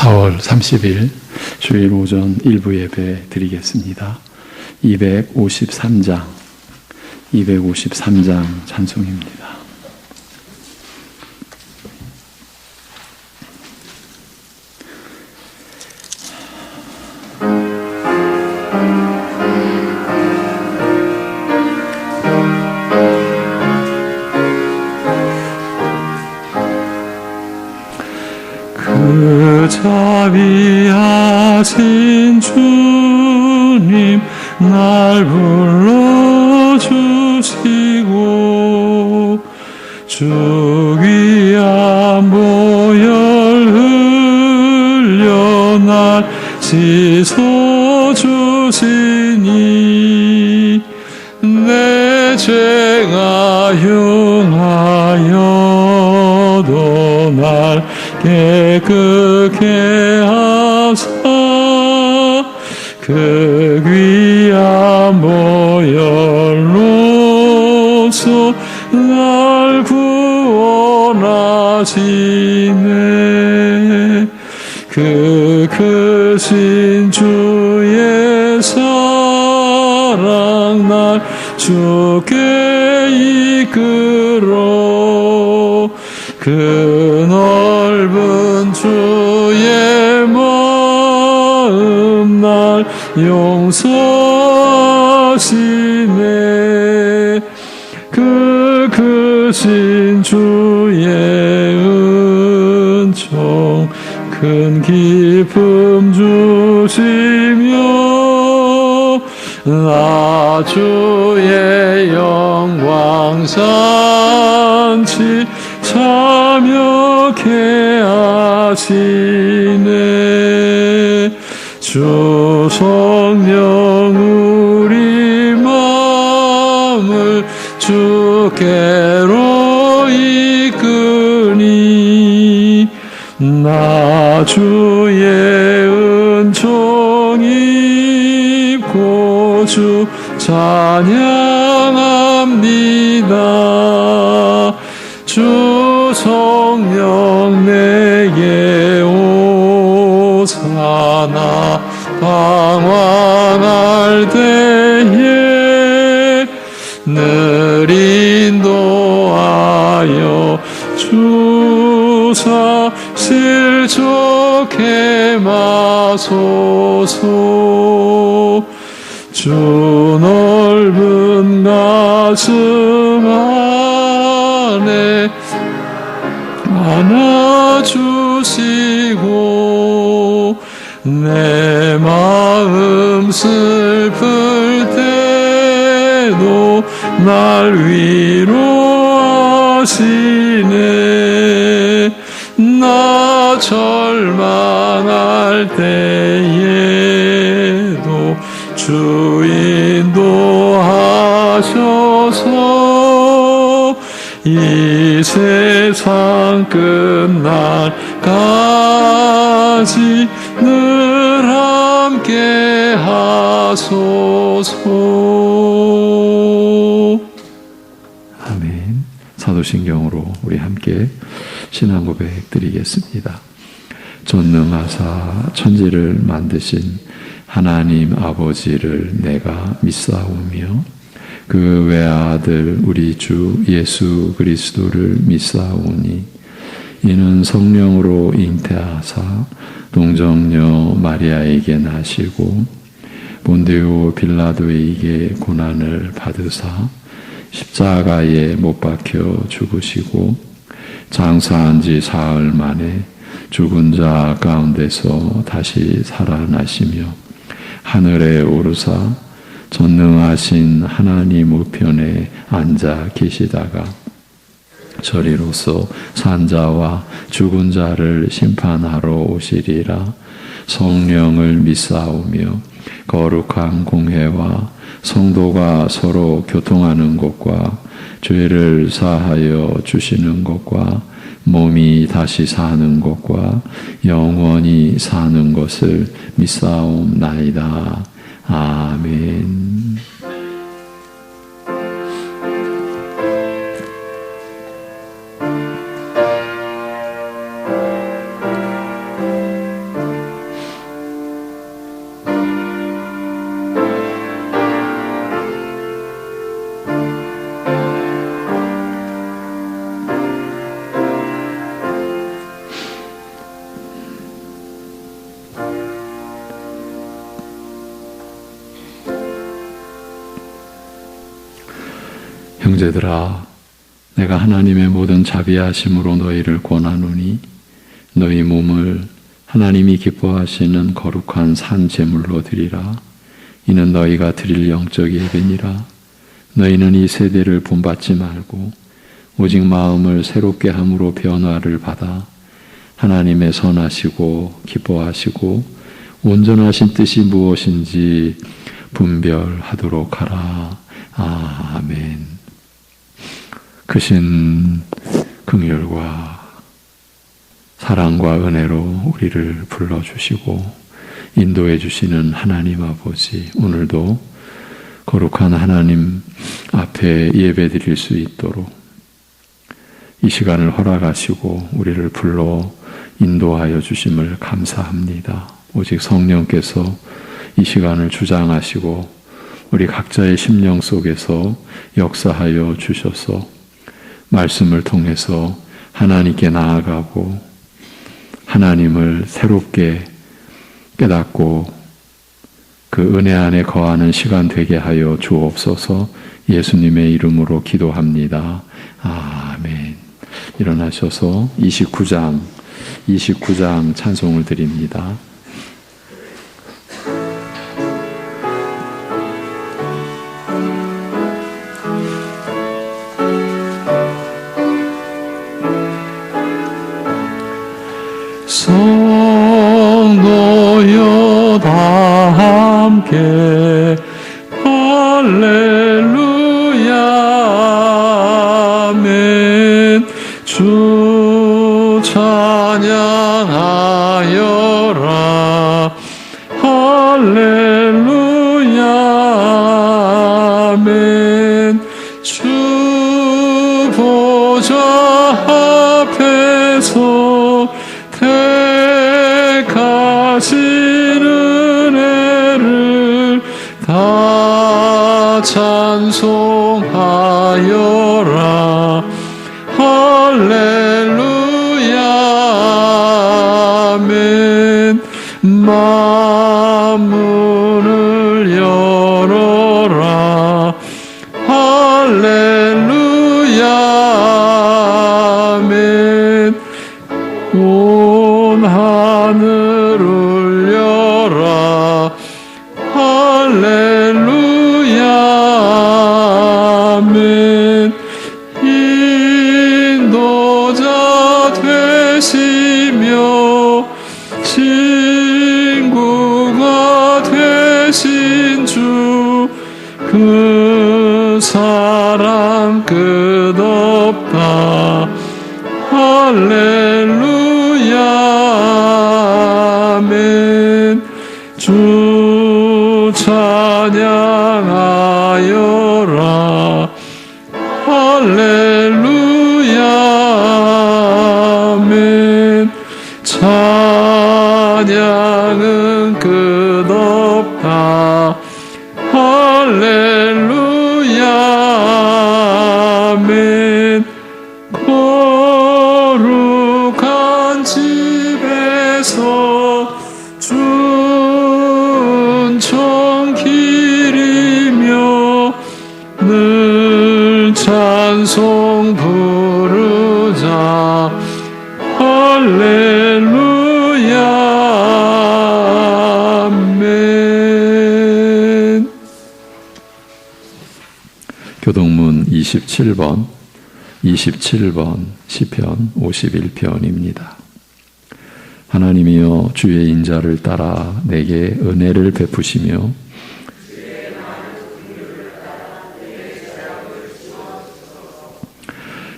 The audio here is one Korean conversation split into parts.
4월 30일 주일 오전 일부 예배 드리겠습니다. 253장 찬송입니다. 그 자비하신 주님 날 불러주시고 주 귀한 보혈 흘려 날 씻어주시니 내 죄가 흉하여도 날 깨끗게 하사 그 귀한 보혈로서 날 구원하시네. 그 크신 주의 사랑 날 주께 이끌어 그 넓은 주의 마음 날 용서하시네. 그 크신 주의 은총 큰 기쁨 주시며 나 주의 영광 산치 참여케 하시네. 주 성령 우리 마음을 주께로 이끄니 나 주의 은총 입고 주 찬양합니다. 주 성령 내게 오사나 방황할 때에 늘 인도하여 주사 실족해 마소서. 주 넓은 가슴 안에 안아주시고 내 마음 슬플 때도 날 위로하시네. 나 절망할 때에도 주 인도하셔서 이 세상 끝날까지 늘 함께 하소서. 아멘. 사도신경으로 우리 함께 신앙 고백 드리겠습니다. 전능하사 천지를 만드신 하나님 아버지를 내가 믿사오며 그 외아들 우리 주 예수 그리스도를 믿사오니 이는 성령으로 잉태하사 동정녀 마리아에게 나시고 본디오 빌라도에게 고난을 받으사 십자가에 못 박혀 죽으시고 장사한 지 사흘 만에 죽은 자 가운데서 다시 살아나시며 하늘에 오르사 전능하신 하나님 우편에 앉아 계시다가 저리로서 산자와 죽은 자를 심판하러 오시리라. 성령을 믿사오며 거룩한 공회와 성도가 서로 교통하는 것과 죄를 사하여 주시는 것과 몸이 다시 사는 것과 영원히 사는 것을 믿사옵나이다. 아멘. 형제들아, 내가 하나님의 모든 자비하심으로 너희를 권하노니 너희 몸을 하나님이 기뻐하시는 거룩한 산 제물로 드리라. 이는 너희가 드릴 영적 예배니라. 너희는 이 세대를 본받지 말고 오직 마음을 새롭게 함으로 변화를 받아 하나님의 선하시고 기뻐하시고 온전하신 뜻이 무엇인지 분별하도록 하라. 아멘. 크신 긍휼과 사랑과 은혜로 우리를 불러주시고 인도해 주시는 하나님 아버지, 오늘도 거룩한 하나님 앞에 예배 드릴 수 있도록 이 시간을 허락하시고 우리를 불러 인도하여 주심을 감사합니다. 오직 성령께서 이 시간을 주장하시고 우리 각자의 심령 속에서 역사하여 주셔서 말씀을 통해서 하나님께 나아가고 하나님을 새롭게 깨닫고 그 은혜 안에 거하는 시간 되게 하여 주옵소서. 예수님의 이름으로 기도합니다. 아멘. 일어나셔서 29장 찬송을 드립니다. 성도여 다 함께 할렐루야 아멘. 주 찬양하여라 할렐루야 아멘. 주 보좌 앞에서 택하신 은혜를 다 찬송하여라 할렐루야 아멘. 만문을 열어라 할렐루야 아멘. 온 하늘을 열라 할렐루야 아멘. 인도자 되시며 친구가 되신 주 그 사랑 끝없다 할렐루야 아멘. 주 찬양하여라 할렐루야 아멘. 찬양은 끝없다 할렐루야 아멘. 거룩한 집에서 준총 기리며 늘 찬송 부르자 할렐루야 아멘. 교동문 27번 시편 51편입니다. 하나님이여 주의 인자를 따라 내게 은혜를 베푸시며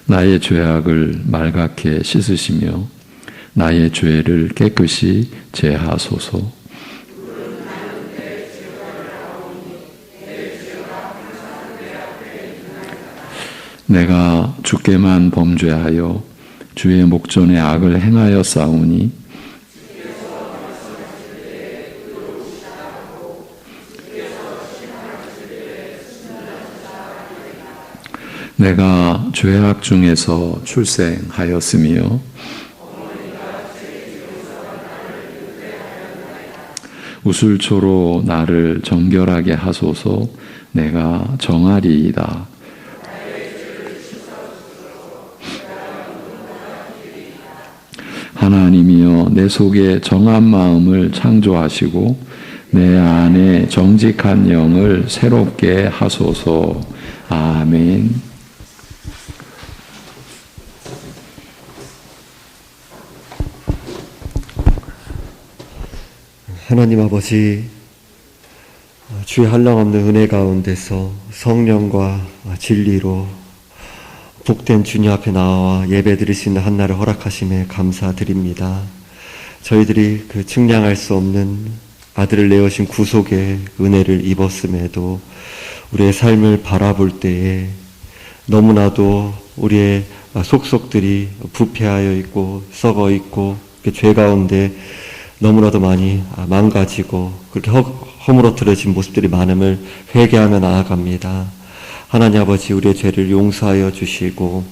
나의 죄악을 말갛게 씻으시며 나의 죄를 깨끗이 제하소서. 내가 주께만 범죄하여 주의 목전에 악을 행하여 싸우니 내가 죄악 중에서 출생하였으며 우슬초로 나를 정결하게 하소서. 내가 정하리이다. 하나님이여 내 속에 정한 마음을 창조하시고 내 안에 정직한 영을 새롭게 하소서. 아멘. 하나님 아버지, 주의 한량없는 은혜 가운데서 성령과 진리로 복된 주님 앞에 나와 예배드릴 수 있는 한날을 허락하심에 감사드립니다. 저희들이 그 측량할 수 없는 아들을 내어신 구속의 은혜를 입었음에도 우리의 삶을 바라볼 때에 너무나도 우리의 속속들이 부패하여 있고 썩어 있고 죄 가운데 너무나도 많이 망가지고 그렇게 허물어뜨려진 모습들이 많음을 회개하며 나아갑니다. 하나님 아버지, 우리의 죄를 용서하여 주시고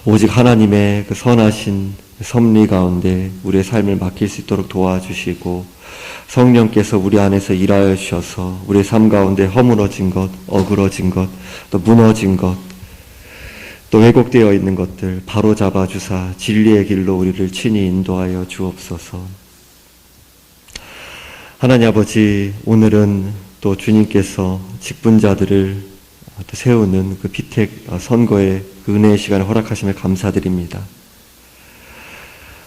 오직 하나님의 그 선하신 섭리 가운데 우리의 삶을 맡길 수 있도록 도와주시고 성령께서 우리 안에서 일하여 주셔서 우리의 삶 가운데 허물어진 것, 어그러진 것, 또 무너진 것, 또 왜곡되어 있는 것들 바로잡아 주사 진리의 길로 우리를 친히 인도하여 주옵소서. 하나님 아버지, 오늘은 또 주님께서 직분자들을 또 세우는 그 비택 선거의 그 은혜의 시간을 허락하심에 감사드립니다.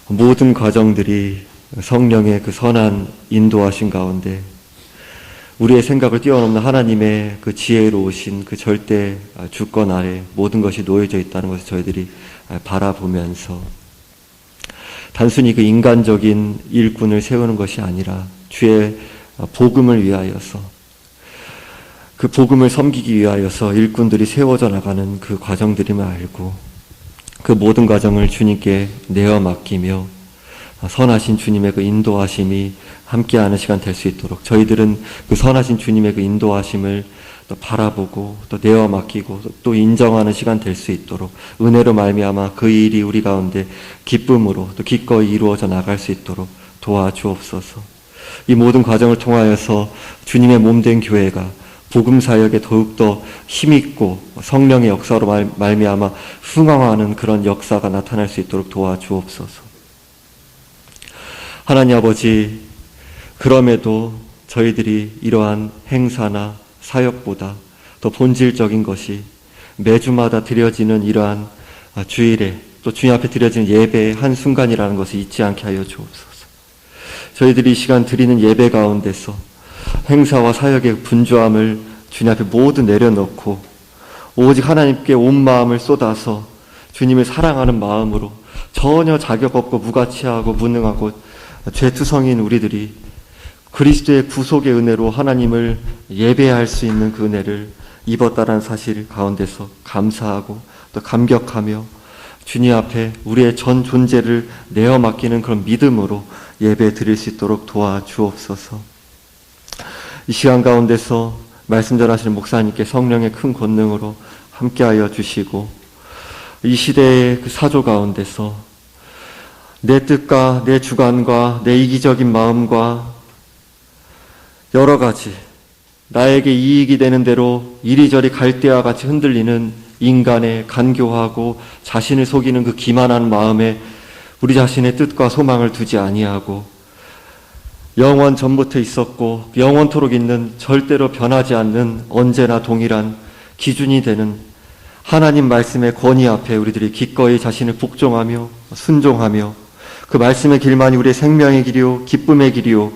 모든 과정들이 성령의 그 선한 인도하신 가운데 우리의 생각을 뛰어넘는 하나님의 그 지혜로우신 그 절대 주권 아래 모든 것이 놓여져 있다는 것을 저희들이 바라보면서 단순히 그 인간적인 일꾼을 세우는 것이 아니라 주의 복음을 위하여서 그 복음을 섬기기 위하여서 일꾼들이 세워져 나가는 그 과정들임을 알고 그 모든 과정을 주님께 내어 맡기며 선하신 주님의 그 인도하심이 함께하는 시간 될 수 있도록 저희들은 그 선하신 주님의 그 인도하심을 또 바라보고 또 내어 맡기고 또 인정하는 시간 될 수 있도록 은혜로 말미암아 그 일이 우리 가운데 기쁨으로 또 기꺼이 이루어져 나갈 수 있도록 도와주옵소서. 이 모든 과정을 통하여서 주님의 몸된 교회가 복음 사역에 더욱더 힘있고 성령의 역사로 말미암아 흥황하는 그런 역사가 나타날 수 있도록 도와주옵소서. 하나님 아버지, 그럼에도 저희들이 이러한 행사나 사역보다 더 본질적인 것이 매주마다 드려지는 이러한 주일에 또 주님 앞에 드려지는 예배의 한순간이라는 것을 잊지 않게 하여 주옵소서. 저희들이 이 시간 드리는 예배 가운데서 행사와 사역의 분주함을 주님 앞에 모두 내려놓고 오직 하나님께 온 마음을 쏟아서 주님을 사랑하는 마음으로 전혀 자격 없고 무가치하고 무능하고 죄투성인 우리들이 그리스도의 구속의 은혜로 하나님을 예배할 수 있는 그 은혜를 입었다라는 사실 가운데서 감사하고 또 감격하며 주님 앞에 우리의 전 존재를 내어 맡기는 그런 믿음으로 예배 드릴 수 있도록 도와주옵소서. 이 시간 가운데서 말씀 전하시는 목사님께 성령의 큰 권능으로 함께하여 주시고 이 시대의 그 사조 가운데서 내 뜻과 내 주관과 내 이기적인 마음과 여러 가지 나에게 이익이 되는 대로 이리저리 갈대와 같이 흔들리는 인간의 간교하고 자신을 속이는 그 기만한 마음에 우리 자신의 뜻과 소망을 두지 아니하고 영원 전부터 있었고 영원토록 있는 절대로 변하지 않는 언제나 동일한 기준이 되는 하나님 말씀의 권위 앞에 우리들이 기꺼이 자신을 복종하며 순종하며 그 말씀의 길만이 우리의 생명의 길이요 기쁨의 길이요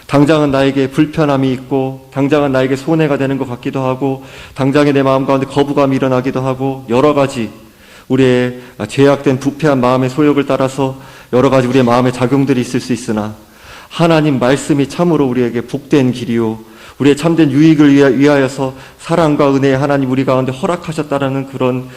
당장은 나에게 불편함이 있고 당장은 나에게 손해가 되는 것 같기도 하고 당장에 내 마음 가운데 거부감이 일어나기도 하고 여러 가지 우리의 죄악된 부패한 마음의 소욕을 따라서 여러 가지 우리의 마음의 작용들이 있을 수 있으나 하나님 말씀이 참으로 우리에게 복된 길이요 우리의 참된 유익을 위하여서 사랑과 은혜의 하나님 우리 가운데 허락하셨다라는 그런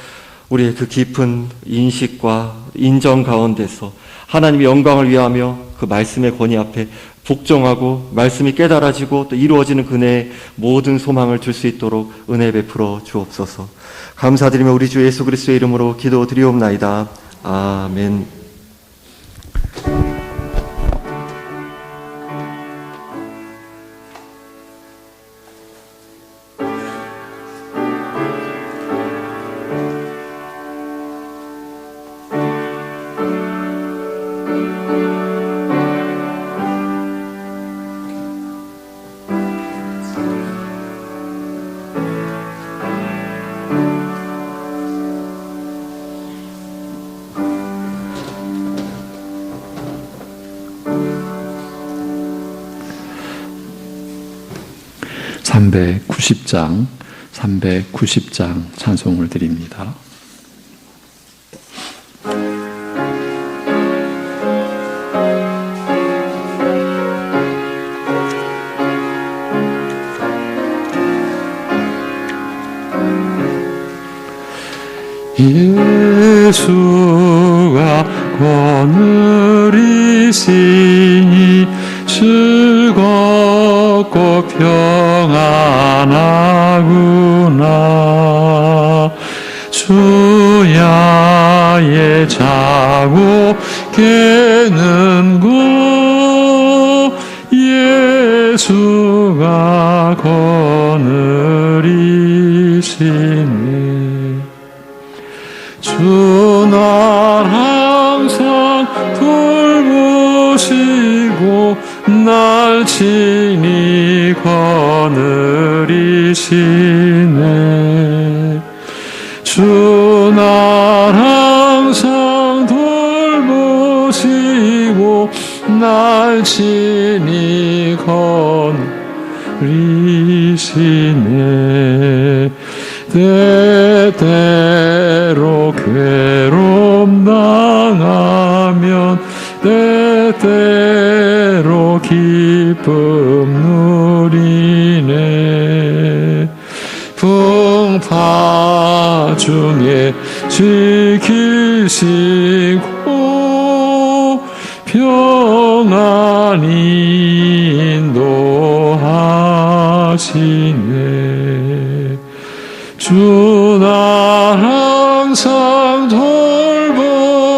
우리의 그 깊은 인식과 인정 가운데서 하나님의 영광을 위하며 그 말씀의 권위 앞에 복종하고 말씀이 깨달아지고 또 이루어지는 그네의 모든 소망을 줄 수 있도록 은혜 베풀어 주옵소서. 감사드리며 우리 주 예수 그리스도의 이름으로 기도드리옵나이다. 아멘. 390장 찬송을 드립니다. 예수가 거느리시니 즐겁고 평안하구나. 주야의 자고 깨는 곳 예수가 거느리시니 주 날 항상 돌보시고 날 친히 거느리시네. 주 날 항상 돌보시고 날 친히 거느리시네. 때때로 괴로움 당하면 때때로 기쁨 누리네. 풍파 중에 지키시고 평안히 인도하시네. 주 날 항상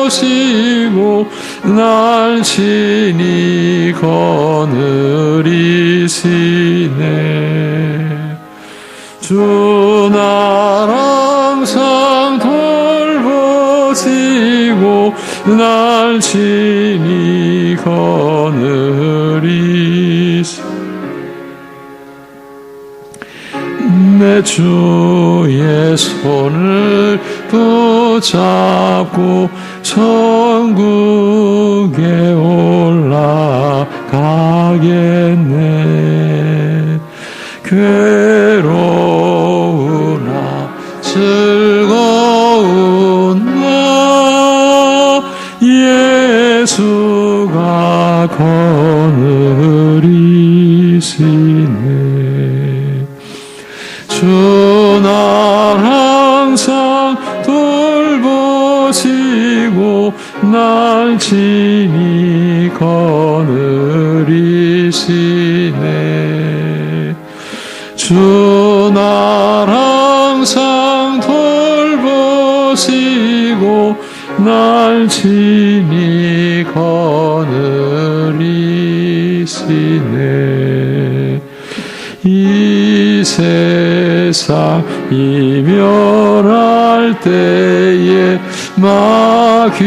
돌보시고 날 친히 거느리시네. 주 날 항상 돌보시고 날 친히 거느리시네. 내 주의 손을 붙잡고 천국에 올라가겠네. 괴로우나 즐거우나 예수가 거느리시네. 주 날 항상 돌보시고 날 친히 거느리시네. 주 날 항상 돌보시고 날 친히 거느리시네. 이 세상 이멸할 때에 마귀의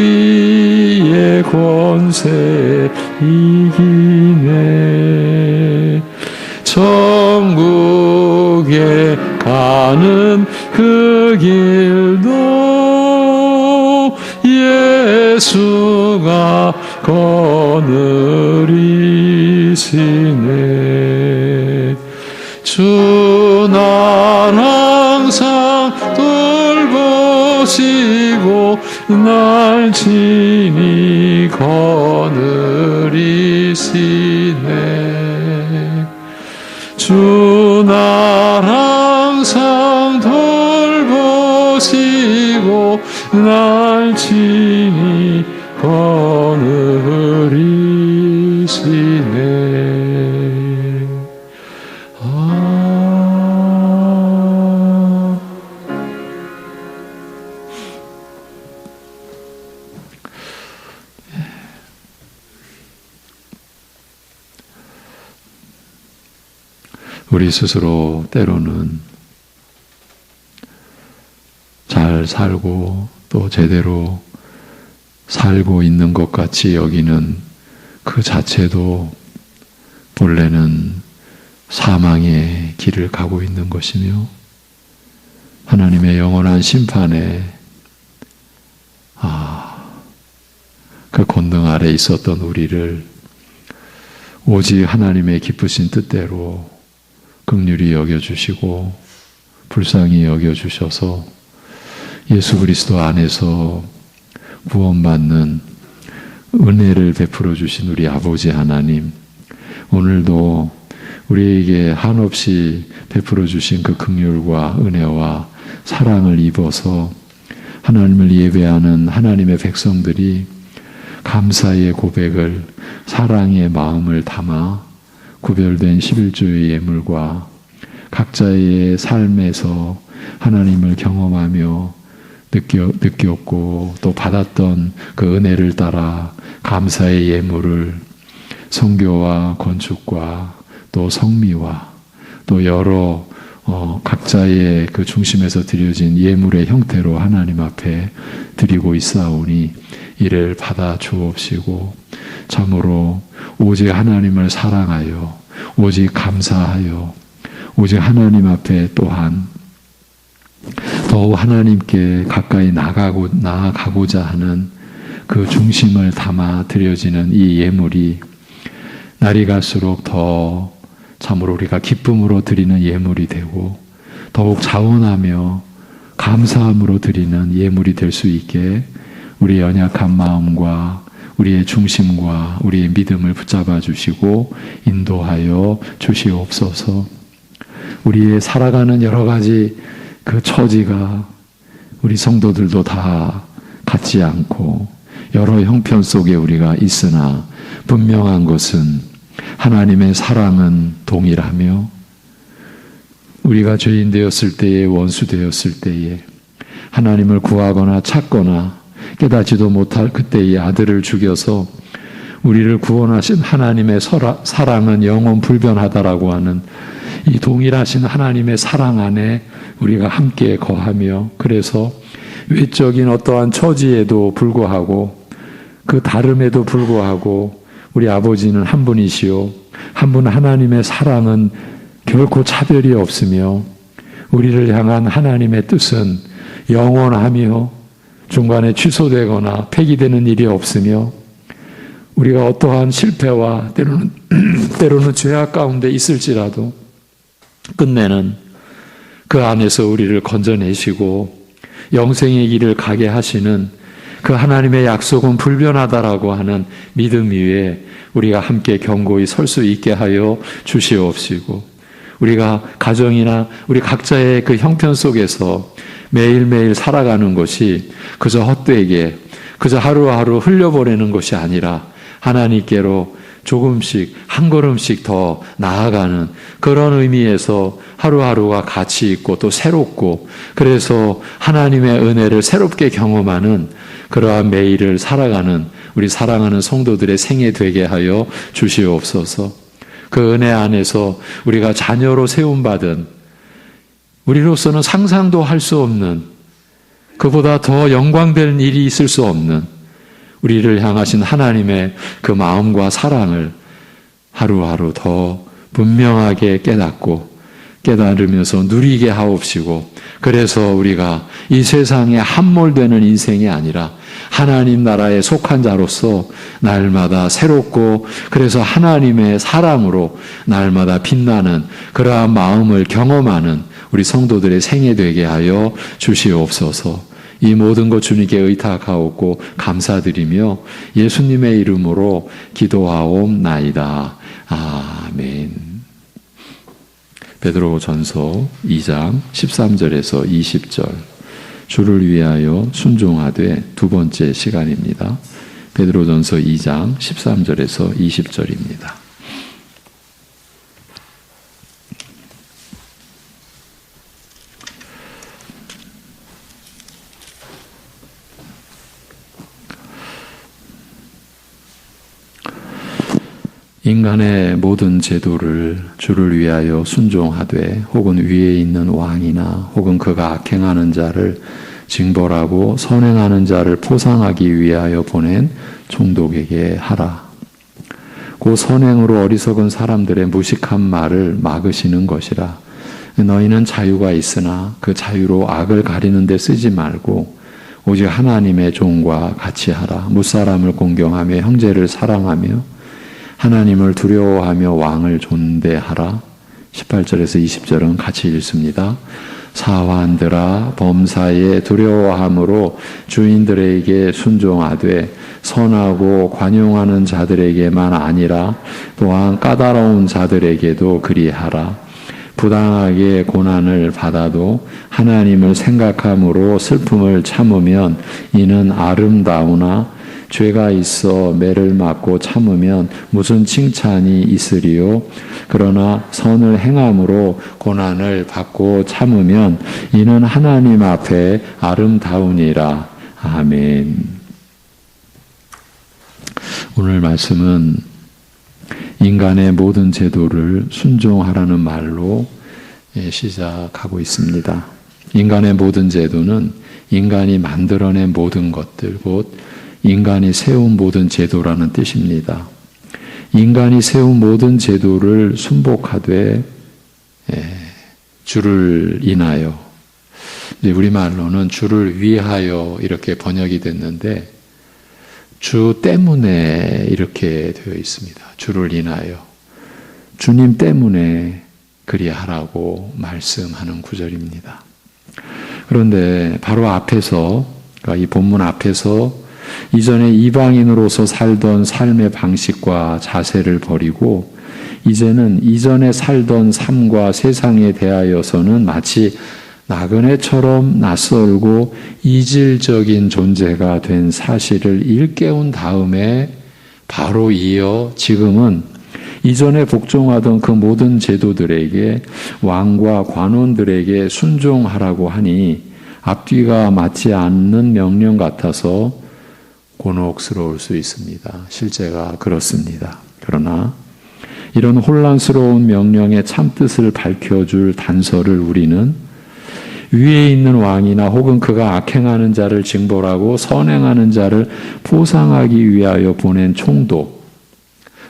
권세 이기네. 천국에 가는 그 길도 예수가 거느리시네. 주 날 항상 돌보시고 날 친히 거느리시네. 주 날 항상 돌보시고 날 친히 거느리시네. 우리 스스로 때로는 잘 살고 또 제대로 살지 못하는 것이 있습니다. 그러나 하나님의 은혜로, 하나님의 사랑으로, 하나님의 살고 있는 것 같이 여기는 그 자체도 본래는 사망의 길을 가고 있는 것이며 하나님의 영원한 심판에 그 권능 아래 있었던 우리를 오직 하나님의 기쁘신 뜻대로 긍휼히 여겨주시고 불쌍히 여겨주셔서 예수 그리스도 안에서 구원받는 은혜를 베풀어 주신 우리 아버지 하나님, 오늘도 우리에게 한없이 베풀어 주신 그 긍휼과 은혜와 사랑을 입어서 하나님을 예배하는 하나님의 백성들이 감사의 고백을, 사랑의 마음을 담아 구별된 11조의 예물과 각자의 삶에서 하나님을 경험하며 느꼈고 또 받았던 그 은혜를 따라 감사의 예물을 선교와 건축과 또 성미와 또 여러 각자의 그 중심에서 드려진 예물의 형태로 하나님 앞에 드리고 있사오니 이를 받아 주옵시고 참으로 오직 하나님을 사랑하여 오직 감사하여 오직 하나님 앞에 또한 더욱 하나님께 가까이 나아가고자 하는 그 중심을 담아 드려지는 이 예물이 날이 갈수록 더 참으로 우리가 기쁨으로 드리는 예물이 되고 더욱 자원하며 감사함으로 드리는 예물이 될 수 있게 우리의 연약한 마음과 우리의 중심과 우리의 믿음을 붙잡아 주시고 인도하여 주시옵소서. 우리의 살아가는 여러 가지 그 처지가 우리 성도들도 다 같지 않고 여러 형편 속에 우리가 있으나 분명한 것은 하나님의 사랑은 동일하며 우리가 죄인 되었을 때에 원수 되었을 때에 하나님을 구하거나 찾거나 깨닫지도 못할 그때의 아들을 죽여서 우리를 구원하신 하나님의 사랑은 영원 불변하다라고 하는 이 동일하신 하나님의 사랑 안에 우리가 함께 거하며 그래서 외적인 어떠한 처지에도 불구하고 그 다름에도 불구하고 우리 아버지는 한 분이시오. 한 분 하나님의 사랑은 결코 차별이 없으며 우리를 향한 하나님의 뜻은 영원하며 중간에 취소되거나 폐기되는 일이 없으며 우리가 어떠한 실패와 때로는 죄악 가운데 있을지라도 끝내는 그 안에서 우리를 건져내시고 영생의 길을 가게 하시는 그 하나님의 약속은 불변하다라고 하는 믿음 위에 우리가 함께 견고히 설 수 있게 하여 주시옵시고 우리가 가정이나 우리 각자의 그 형편 속에서 매일매일 살아가는 것이 그저 헛되게 그저 하루하루 흘려보내는 것이 아니라 하나님께로 조금씩 한 걸음씩 더 나아가는 그런 의미에서 하루하루가 가치 있고 또 새롭고 그래서 하나님의 은혜를 새롭게 경험하는 그러한 매일을 살아가는 우리 사랑하는 성도들의 생애 되게 하여 주시옵소서. 그 은혜 안에서 우리가 자녀로 세움받은 우리로서는 상상도 할 수 없는 그보다 더 영광될 일이 있을 수 없는 우리를 향하신 하나님의 그 마음과 사랑을 하루하루 더 분명하게 깨달으면서 누리게 하옵시고 그래서 우리가 이 세상에 함몰되는 인생이 아니라 하나님 나라에 속한 자로서 날마다 새롭고 그래서 하나님의 사랑으로 날마다 빛나는 그러한 마음을 경험하는 우리 성도들의 생애 되게 하여 주시옵소서. 이 모든 것 주님께 의탁하옵고 감사드리며 예수님의 이름으로 기도하옵나이다. 아멘. 베드로전서 2장 13절에서 20절 주를 위하여 순종하되 두 번째 시간입니다. 베드로전서 2장 13절에서 20절입니다. 인간의 모든 제도를 주를 위하여 순종하되 혹은 위에 있는 왕이나 혹은 그가 악행하는 자를 징벌하고 선행하는 자를 포상하기 위하여 보낸 총독에게 하라. 그 선행으로 어리석은 사람들의 무식한 말을 막으시는 것이라. 너희는 자유가 있으나 그 자유로 악을 가리는 데 쓰지 말고 오직 하나님의 종과 같이 하라. 무사람을 공경하며 형제를 사랑하며 하나님을 두려워하며 왕을 존대하라. 18절에서 20절은 같이 읽습니다. 사환들아 범사에 두려워함으로 주인들에게 순종하되 선하고 관용하는 자들에게만 아니라 또한 까다로운 자들에게도 그리하라. 부당하게 고난을 받아도 하나님을 생각함으로 슬픔을 참으면 이는 아름다우나 죄가 있어 매를 맞고 참으면 무슨 칭찬이 있으리요. 그러나 선을 행함으로 고난을 받고 참으면 이는 하나님 앞에 아름다우니라. 아멘. 오늘 말씀은 인간의 모든 제도를 순종하라는 말로 시작하고 있습니다. 인간의 모든 제도는 인간이 만들어낸 모든 것들, 곧 인간이 세운 모든 제도라는 뜻입니다. 인간이 세운 모든 제도를 순복하되 주를 인하여, 우리말로는 주를 위하여 이렇게 번역이 됐는데 주 때문에 이렇게 되어 있습니다. 주를 인하여. 주님 때문에 그리하라고 말씀하는 구절입니다. 그런데 바로 앞에서, 그러니까 이 본문 앞에서 이전에 이방인으로서 살던 삶의 방식과 자세를 버리고 이제는 이전에 살던 삶과 세상에 대하여서는 마치 나그네처럼 낯설고 이질적인 존재가 된 사실을 일깨운 다음에 바로 이어 지금은 이전에 복종하던 그 모든 제도들에게 왕과 관원들에게 순종하라고 하니 앞뒤가 맞지 않는 명령 같아서 곤혹스러울 수 있습니다. 실제가 그렇습니다. 그러나 이런 혼란스러운 명령의 참뜻을 밝혀줄 단서를 우리는 위에 있는 왕이나 혹은 그가 악행하는 자를 징벌하고 선행하는 자를 포상하기 위하여 보낸 총독,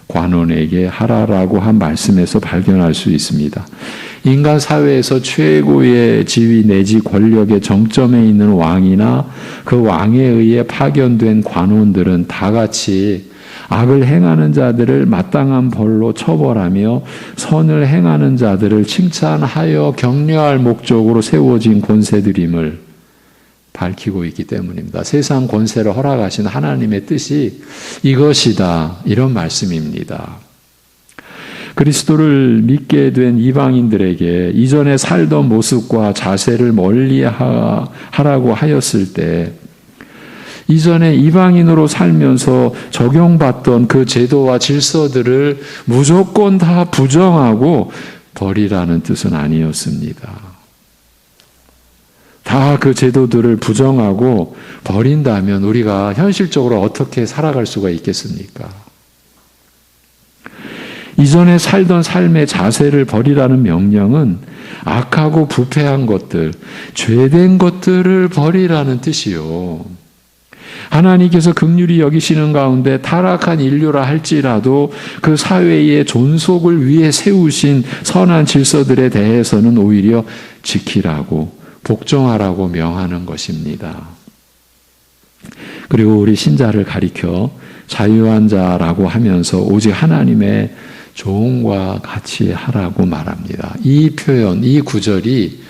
관원에게 하라라고 한 말씀에서 발견할 수 있습니다. 인간 사회에서 최고의 지위 내지 권력의 정점에 있는 왕이나 그 왕에 의해 파견된 관원들은 다 같이 악을 행하는 자들을 마땅한 벌로 처벌하며 선을 행하는 자들을 칭찬하여 격려할 목적으로 세워진 권세들임을 밝히고 있기 때문입니다. 세상 권세를 허락하신 하나님의 뜻이 이것이다, 이런 말씀입니다. 그리스도를 믿게 된 이방인들에게 이전에 살던 모습과 자세를 멀리하라고 하였을 때 이전에 이방인으로 살면서 적용받던 그 제도와 질서들을 무조건 다 부정하고 버리라는 뜻은 아니었습니다. 다 그 제도들을 부정하고 버린다면 우리가 현실적으로 어떻게 살아갈 수가 있겠습니까? 이전에 살던 삶의 자세를 버리라는 명령은 악하고 부패한 것들, 죄된 것들을 버리라는 뜻이요. 하나님께서 긍휼히 여기시는 가운데 타락한 인류라 할지라도 그 사회의 존속을 위해 세우신 선한 질서들에 대해서는 오히려 지키라고, 복종하라고 명하는 것입니다. 그리고 우리 신자를 가리켜 자유한 자라고 하면서 오직 하나님의 종과 같이 하라고 말합니다. 이 표현, 이 구절이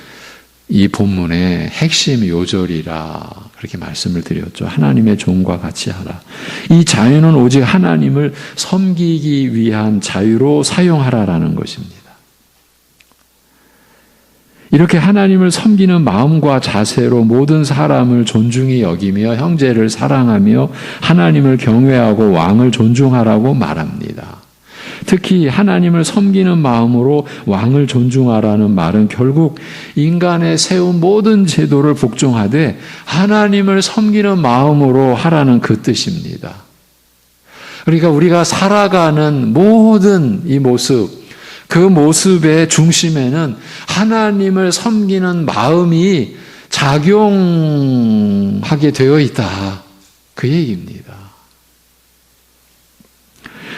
이 본문의 핵심 요절이라 그렇게 말씀을 드렸죠. 하나님의 종과 같이 하라. 이 자유는 오직 하나님을 섬기기 위한 자유로 사용하라라는 것입니다. 이렇게 하나님을 섬기는 마음과 자세로 모든 사람을 존중히 여기며 형제를 사랑하며 하나님을 경외하고 왕을 존중하라고 말합니다. 특히 하나님을 섬기는 마음으로 왕을 존중하라는 말은 결국 인간의 세운 모든 제도를 복종하되 하나님을 섬기는 마음으로 하라는 그 뜻입니다. 그러니까 우리가 살아가는 모든 이 모습, 그 모습의 중심에는 하나님을 섬기는 마음이 작용하게 되어 있다. 그 얘기입니다.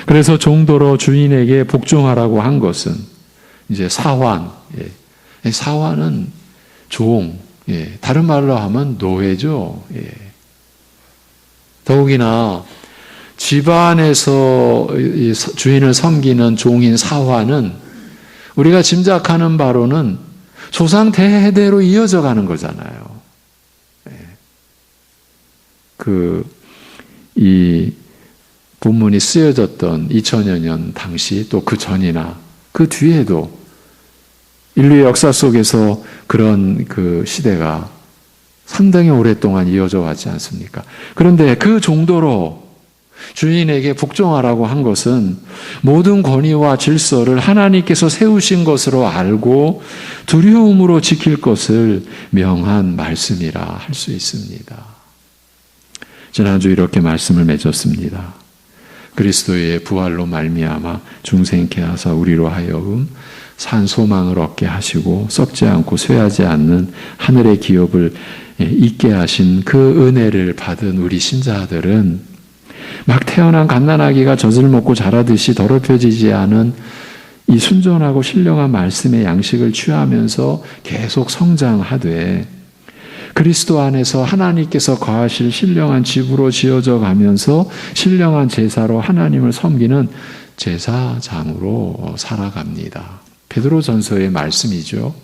그래서 종도로 주인에게 복종하라고 한 것은 이제 사환, 사환은 종, 다른 말로 하면 노예죠. 더욱이나 집안에서 주인을 섬기는 종인 사환은 우리가 짐작하는 바로는 조상 대대로 이어져 가는 거잖아요. 이 본문이 쓰여졌던 2000여 년 당시 또 그 전이나 그 뒤에도 인류의 역사 속에서 그런 그 시대가 상당히 오랫동안 이어져 왔지 않습니까? 그런데 그 정도로 주인에게 복종하라고 한 것은 모든 권위와 질서를 하나님께서 세우신 것으로 알고 두려움으로 지킬 것을 명한 말씀이라 할 수 있습니다. 지난주 이렇게 말씀을 맺었습니다. 그리스도의 부활로 말미암아 중생케 하사 우리로 하여금 산 소망을 얻게 하시고 썩지 않고 쇠하지 않는 하늘의 기업을 있게 하신 그 은혜를 받은 우리 신자들은 막 태어난 갓난아기가 젖을 먹고 자라듯이 더럽혀지지 않은 이 순전하고 신령한 말씀의 양식을 취하면서 계속 성장하되 그리스도 안에서 하나님께서 거하실 신령한 집으로 지어져 가면서 신령한 제사로 하나님을 섬기는 제사장으로 살아갑니다. 베드로전서의 말씀이죠.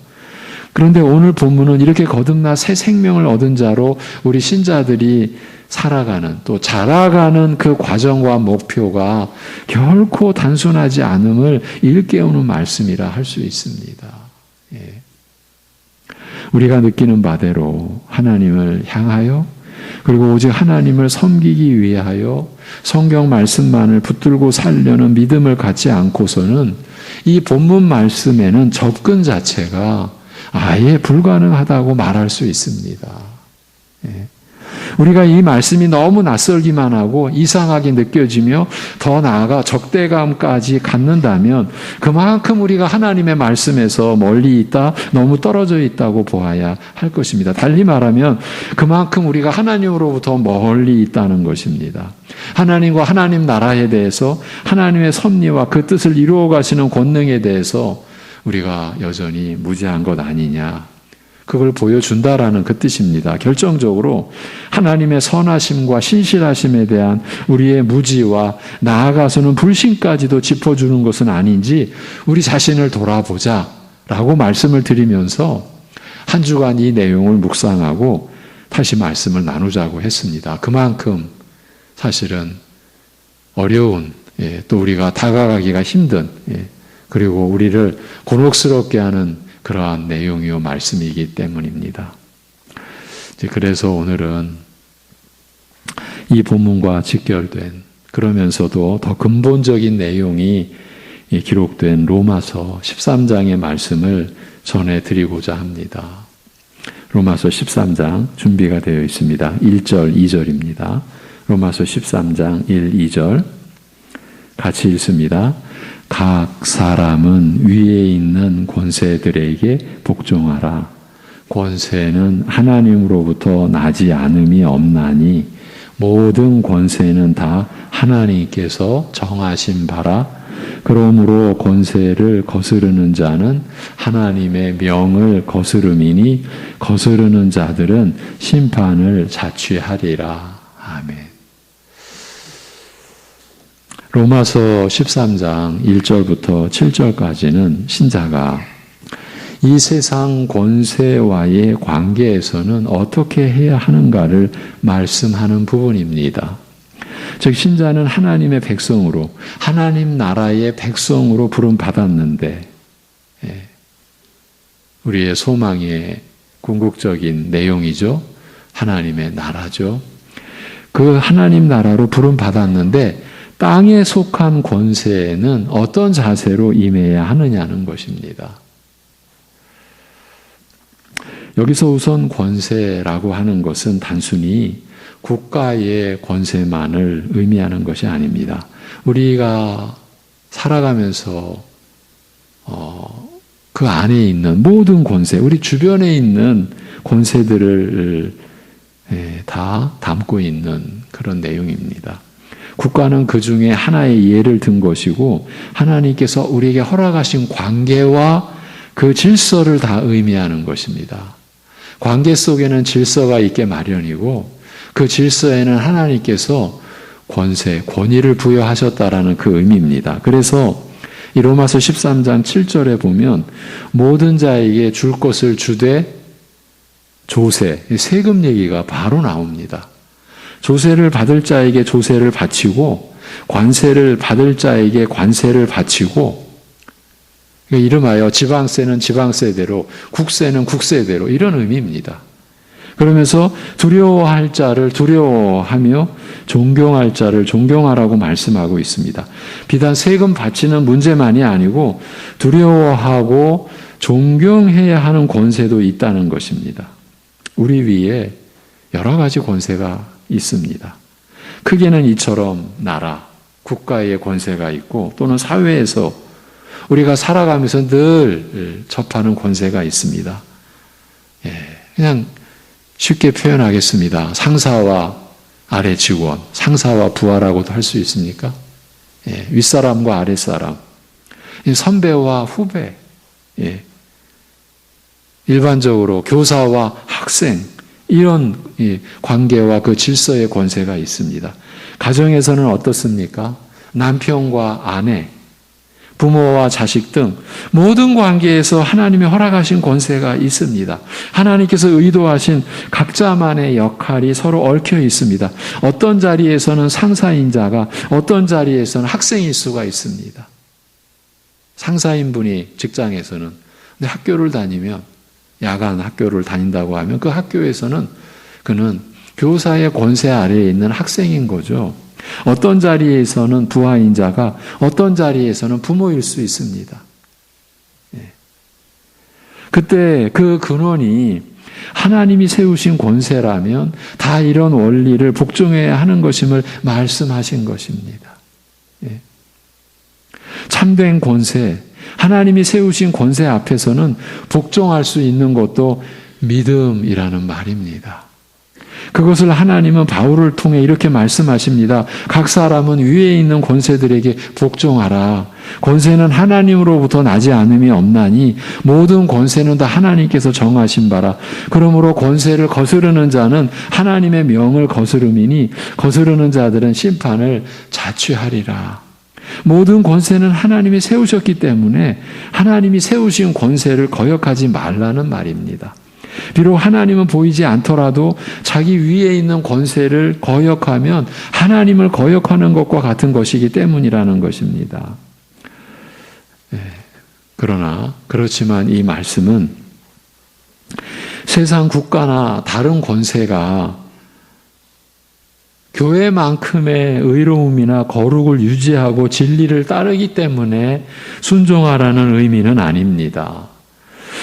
그런데 오늘 본문은 이렇게 거듭나 새 생명을 얻은 자로 우리 신자들이 살아가는 또 자라가는 그 과정과 목표가 결코 단순하지 않음을 일깨우는 말씀이라 할 수 있습니다. 우리가 느끼는 바대로 하나님을 향하여 그리고 오직 하나님을 섬기기 위하여 성경 말씀만을 붙들고 살려는 믿음을 갖지 않고서는 이 본문 말씀에는 접근 자체가 아예 불가능하다고 말할 수 있습니다. 우리가 이 말씀이 너무 낯설기만 하고 이상하게 느껴지며 더 나아가 적대감까지 갖는다면 그만큼 우리가 하나님의 말씀에서 멀리 있다, 너무 떨어져 있다고 보아야 할 것입니다. 달리 말하면 그만큼 우리가 하나님으로부터 멀리 있다는 것입니다. 하나님과 하나님 나라에 대해서 하나님의 섭리와 그 뜻을 이루어 가시는 권능에 대해서 우리가 여전히 무지한 것 아니냐. 그걸 보여준다라는 그 뜻입니다. 결정적으로 하나님의 선하심과 신실하심에 대한 우리의 무지와 나아가서는 불신까지도 짚어주는 것은 아닌지 우리 자신을 돌아보자 라고 말씀을 드리면서 한 주간 이 내용을 묵상하고 다시 말씀을 나누자고 했습니다. 그만큼 사실은 어려운 또 우리가 다가가기가 힘든 그리고 우리를 곤혹스럽게 하는 그러한 내용이요 말씀이기 때문입니다. 그래서 오늘은 이 본문과 직결된 그러면서도 더 근본적인 내용이 기록된 로마서 13장의 말씀을 전해드리고자 합니다. 로마서 13장 준비가 되어 있습니다. 1절, 2절입니다. 로마서 13장 1, 2절 같이 읽습니다. 각 사람은 위에 있는 권세들에게 복종하라. 권세는 하나님으로부터 나지 않음이 없나니 모든 권세는 다 하나님께서 정하신 바라. 그러므로 권세를 거스르는 자는 하나님의 명을 거스름이니 거스르는 자들은 심판을 자취하리라. 아멘. 로마서 13장 1절부터 7절까지는 신자가 이 세상 권세와의 관계에서는 어떻게 해야 하는가를 말씀하는 부분입니다. 즉 신자는 하나님의 백성으로 하나님 나라의 백성으로 부름받았는데 우리의 소망의 궁극적인 내용이죠. 하나님의 나라죠. 그 하나님 나라로 부름받았는데 땅에 속한 권세에는 어떤 자세로 임해야 하느냐는 것입니다. 여기서 우선 권세라고 하는 것은 단순히 국가의 권세만을 의미하는 것이 아닙니다. 우리가 살아가면서 그 안에 있는 모든 권세, 우리 주변에 있는 권세들을 다 담고 있는 그런 내용입니다. 국가는 그 중에 하나의 예를 든 것이고 하나님께서 우리에게 허락하신 관계와 그 질서를 다 의미하는 것입니다. 관계 속에는 질서가 있게 마련이고 그 질서에는 하나님께서 권세, 권위를 부여하셨다라는 그 의미입니다. 그래서 이 로마서 13장 7절에 보면 모든 자에게 줄 것을 주되 조세, 세금 얘기가 바로 나옵니다. 조세를 받을 자에게 조세를 바치고 관세를 받을 자에게 관세를 바치고 이름하여 지방세는 지방세대로 국세는 국세대로 이런 의미입니다. 그러면서 두려워할 자를 두려워하며 존경할 자를 존경하라고 말씀하고 있습니다. 비단 세금 바치는 문제만이 아니고 두려워하고 존경해야 하는 권세도 있다는 것입니다. 우리 위에 여러 가지 권세가 있습니다. 크게는 이처럼 나라, 국가의 권세가 있고 또는 사회에서 우리가 살아가면서 늘 접하는 권세가 있습니다. 그냥 쉽게 표현하겠습니다. 상사와 아래 직원, 상사와 부하라고도 할 수 있습니까? 윗사람과 아랫사람, 선배와 후배, 일반적으로 교사와 학생, 이런 관계와 그 질서의 권세가 있습니다. 가정에서는 어떻습니까? 남편과 아내, 부모와 자식 등 모든 관계에서 하나님이 허락하신 권세가 있습니다. 하나님께서 의도하신 각자만의 역할이 서로 얽혀 있습니다. 어떤 자리에서는 상사인 자가 어떤 자리에서는 학생일 수가 있습니다. 상사인 분이 직장에서는 근데 학교를 다니면 야간 학교를 다닌다고 하면 그 학교에서는 그는 교사의 권세 아래에 있는 학생인 거죠. 어떤 자리에서는 부하인 자가 어떤 자리에서는 부모일 수 있습니다. 그때 그 근원이 하나님이 세우신 권세라면 다 이런 원리를 복종해야 하는 것임을 말씀하신 것입니다. 참된 권세, 하나님이 세우신 권세 앞에서는 복종할 수 있는 것도 믿음이라는 말입니다. 그것을 하나님은 바울을 통해 이렇게 말씀하십니다. 각 사람은 위에 있는 권세들에게 복종하라. 권세는 하나님으로부터 나지 않음이 없나니 모든 권세는 다 하나님께서 정하신 바라. 그러므로 권세를 거스르는 자는 하나님의 명을 거스름이니 거스르는 자들은 심판을 자취하리라. 모든 권세는 하나님이 세우셨기 때문에 하나님이 세우신 권세를 거역하지 말라는 말입니다. 비록 하나님은 보이지 않더라도 자기 위에 있는 권세를 거역하면 하나님을 거역하는 것과 같은 것이기 때문이라는 것입니다. 그러나 그렇지만 이 말씀은 세상 국가나 다른 권세가 교회만큼의 의로움이나 거룩을 유지하고 진리를 따르기 때문에 순종하라는 의미는 아닙니다.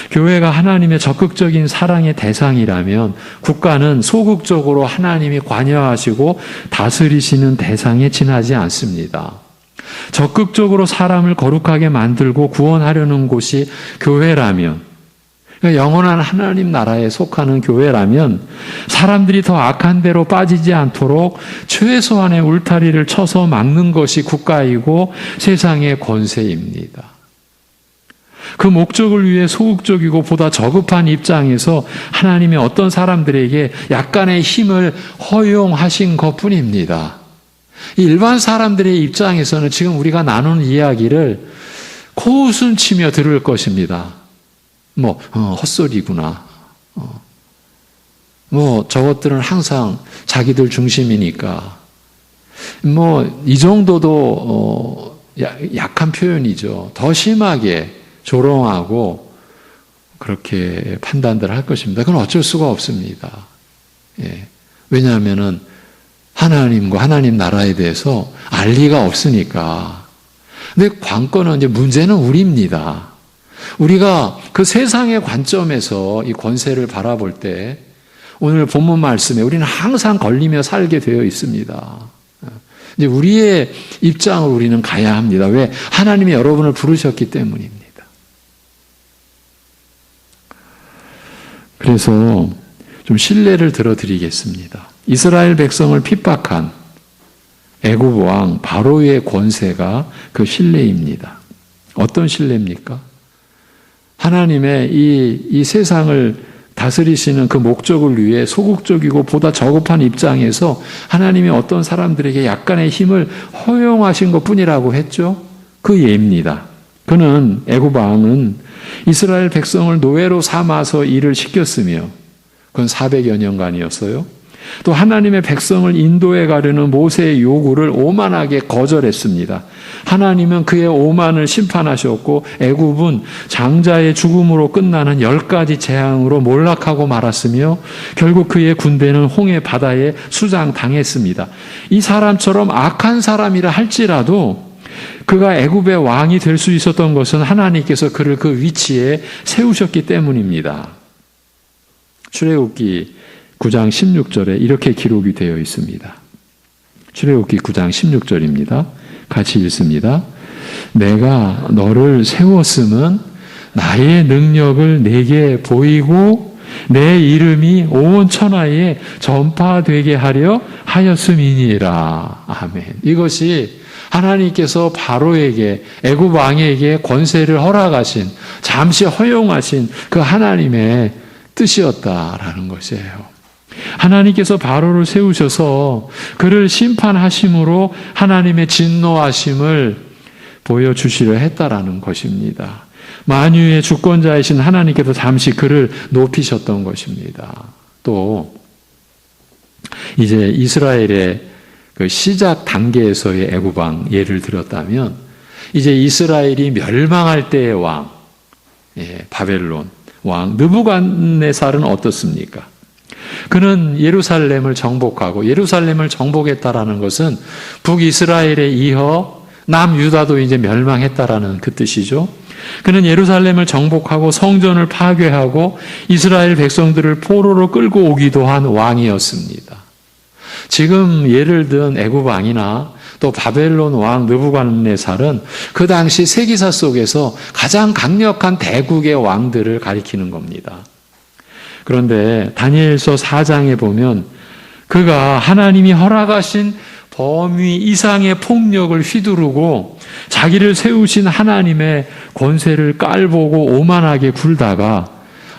교회가 하나님의 적극적인 사랑의 대상이라면 국가는 소극적으로 하나님이 관여하시고 다스리시는 대상에 지나지 않습니다. 적극적으로 사람을 거룩하게 만들고 구원하려는 곳이 교회라면, 그러니까 영원한 하나님 나라에 속하는 교회라면 사람들이 더 악한 데로 빠지지 않도록 최소한의 울타리를 쳐서 막는 것이 국가이고 세상의 권세입니다. 그 목적을 위해 소극적이고 보다 저급한 입장에서 하나님이 어떤 사람들에게 약간의 힘을 허용하신 것뿐입니다. 일반 사람들의 입장에서는 지금 우리가 나누는 이야기를 코웃음 치며 들을 것입니다. 헛소리구나. 저것들은 항상 자기들 중심이니까. 이 정도도 약한 표현이죠. 더 심하게 조롱하고 그렇게 판단들 할 것입니다. 그건 어쩔 수가 없습니다. 왜냐하면은 하나님과 하나님 나라에 대해서 알 리가 없으니까. 근데 관건은 이제 문제는 우리입니다. 우리가 그 세상의 관점에서 이 권세를 바라볼 때 오늘 본문 말씀에 우리는 항상 걸리며 살게 되어 있습니다. 이제 우리의 입장을 우리는 가야 합니다. 왜? 하나님이 여러분을 부르셨기 때문입니다. 그래서 좀 신뢰를 들어드리겠습니다. 이스라엘 백성을 핍박한 애굽 왕 바로의 권세가 그 신뢰입니다. 어떤 신뢰입니까? 하나님의 이 세상을 다스리시는 그 목적을 위해 소극적이고 보다 저급한 입장에서 하나님이 어떤 사람들에게 약간의 힘을 허용하신 것뿐이라고 했죠. 그 예입니다. 그는 애굽 왕은 이스라엘 백성을 노예로 삼아서 일을 시켰으며 그건 400여 년간이었어요. 또 하나님의 백성을 인도해 가려는 모세의 요구를 오만하게 거절했습니다. 하나님은 그의 오만을 심판하셨고 애굽은 장자의 죽음으로 끝나는 10가지 재앙으로 몰락하고 말았으며 결국 그의 군대는 홍해 바다에 수장당했습니다. 이 사람처럼 악한 사람이라 할지라도 그가 애굽의 왕이 될 수 있었던 것은 하나님께서 그를 그 위치에 세우셨기 때문입니다. 출애굽기 9장 16절에 이렇게 기록이 되어 있습니다. 출애굽기 9장 16절입니다. 같이 읽습니다. 내가 너를 세웠음은 나의 능력을 내게 보이고 내 이름이 온 천하에 전파되게 하려 하였음이니라. 아멘. 이것이 하나님께서 바로에게 애굽 왕에게 권세를 허락하신 잠시 허용하신 그 하나님의 뜻이었다라는 것이에요. 하나님께서 바로를 세우셔서 그를 심판하심으로 하나님의 진노하심을 보여주시려 했다라는 것입니다. 만유의 주권자이신 하나님께서 잠시 그를 높이셨던 것입니다. 또 이제 이스라엘의 그 시작 단계에서의 애굽 왕 예를 들었다면 이제 이스라엘이 멸망할 때의 왕, 바벨론 왕 느부갓네살은 어떻습니까? 그는 예루살렘을 정복하고 예루살렘을 정복했다라는 것은 북이스라엘에 이어 남유다도 이제 멸망했다라는 그 뜻이죠. 그는 예루살렘을 정복하고 성전을 파괴하고 이스라엘 백성들을 포로로 끌고 오기도 한 왕이었습니다. 지금 예를 든 애굽 왕이나 또 바벨론 왕 느부갓네살은 그 당시 세기사 속에서 가장 강력한 대국의 왕들을 가리키는 겁니다. 그런데 다니엘서 4장에 보면 그가 하나님이 허락하신 범위 이상의 폭력을 휘두르고 자기를 세우신 하나님의 권세를 깔보고 오만하게 굴다가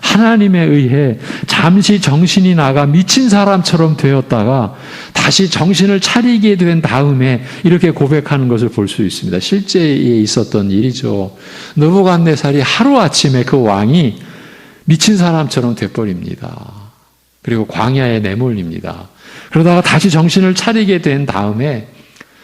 하나님에 의해 잠시 정신이 나가 미친 사람처럼 되었다가 다시 정신을 차리게 된 다음에 이렇게 고백하는 것을 볼 수 있습니다. 실제에 있었던 일이죠. 느부갓네살이 하루아침에 그 왕이 미친 사람처럼 돼버립니다. 그리고 광야에 내몰립니다. 그러다가 다시 정신을 차리게 된 다음에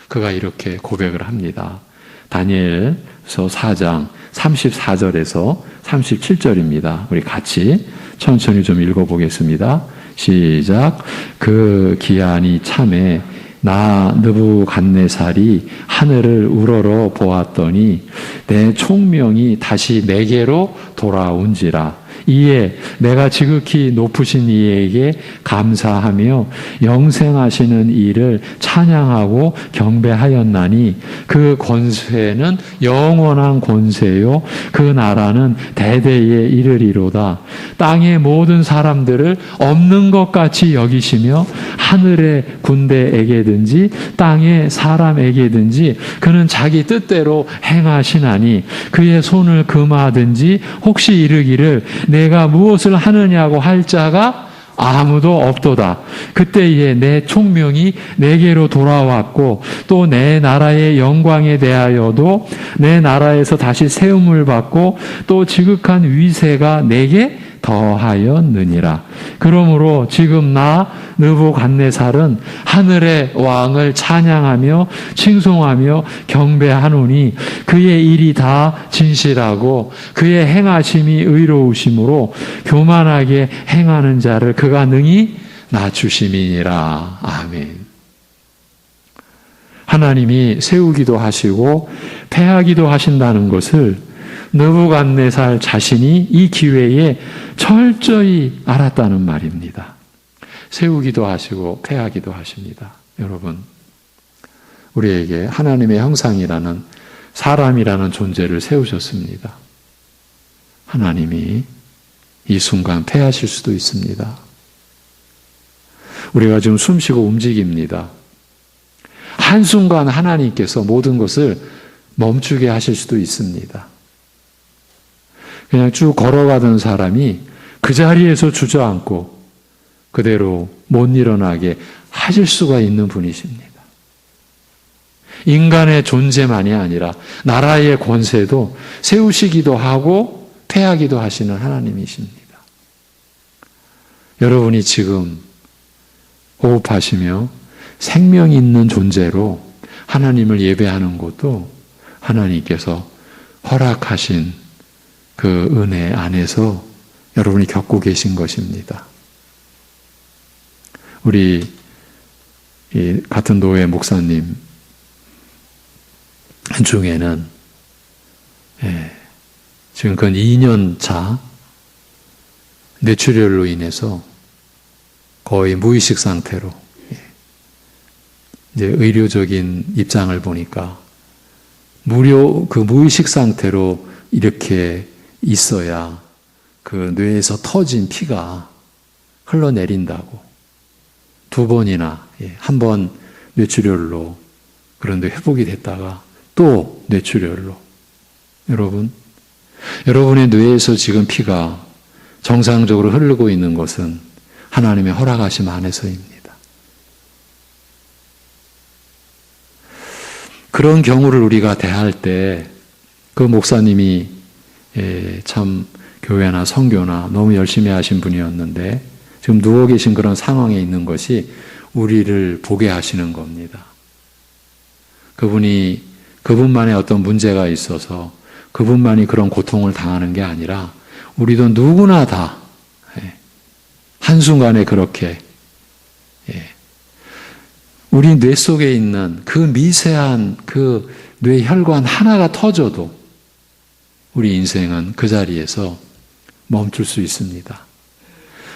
그가 이렇게 고백을 합니다. 다니엘서 4장 34절에서 37절입니다. 우리 같이 천천히 좀 읽어보겠습니다. 시작. 그 기한이 참에 나 느부갓네살이 하늘을 우러러 보았더니 내 총명이 다시 내게로 돌아온지라. 이에 내가 지극히 높으신 이에게 감사하며 영생하시는 이를 찬양하고 경배하였나니 그 권세는 영원한 권세요 그 나라는 대대에 이르리로다. 땅의 모든 사람들을 없는 것 같이 여기시며 하늘의 군대에게든지 땅의 사람에게든지 그는 자기 뜻대로 행하시나니 그의 손을 금하든지 혹시 이르기를 내가 무엇을 하느냐고 할 자가 아무도 없도다. 그때에 내 총명이 내게로 돌아왔고 또 내 나라의 영광에 대하여도 내 나라에서 다시 세움을 받고 또 지극한 위세가 내게 더하였느니라. 그러므로 지금 나 느부갓네살은 하늘의 왕을 찬양하며 칭송하며 경배하노니 그의 일이 다 진실하고 그의 행하심이 의로우심으로 교만하게 행하는 자를 그가 능히 낮추심이니라. 아멘. 하나님이 세우기도 하시고 패하기도 하신다는 것을 느부갓네살 자신이 이 기회에 철저히 알았다는 말입니다. 세우기도 하시고 패하기도 하십니다. 여러분, 우리에게 하나님의 형상이라는 사람이라는 존재를 세우셨습니다. 하나님이 이 순간 패하실 수도 있습니다. 우리가 지금 숨쉬고 움직입니다. 한순간 하나님께서 모든 것을 멈추게 하실 수도 있습니다. 그냥 쭉 걸어가던 사람이 그 자리에서 주저앉고 그대로 못 일어나게 하실 수가 있는 분이십니다. 인간의 존재만이 아니라 나라의 권세도 세우시기도 하고 패하기도 하시는 하나님이십니다. 여러분이 지금 호흡하시며 생명 있는 존재로 하나님을 예배하는 것도 하나님께서 허락하신 그 은혜 안에서 여러분이 겪고 계신 것입니다. 우리 같은 노회 목사님 중에는 지금 그 2년 차 뇌출혈로 인해서 거의 무의식 상태로 이제 의료적인 입장을 보니까 그 무의식 상태로 이렇게 있어야 그 뇌에서 터진 피가 흘러내린다고 2번이나 한 번 뇌출혈로 그런데 회복이 됐다가 또 뇌출혈로 여러분의 뇌에서 지금 피가 정상적으로 흐르고 있는 것은 하나님의 허락하심 안에서입니다. 그런 경우를 우리가 대할 때 그 목사님이 참 교회나 선교나 너무 열심히 하신 분이었는데 지금 누워 계신 그런 상황에 있는 것이 우리를 보게 하시는 겁니다. 그분만의 어떤 문제가 있어서 그분만이 그런 고통을 당하는 게 아니라 우리도 누구나 다 한순간에 그렇게 우리 뇌 속에 있는 그 미세한 그 뇌혈관 하나가 터져도 우리 인생은 그 자리에서 멈출 수 있습니다.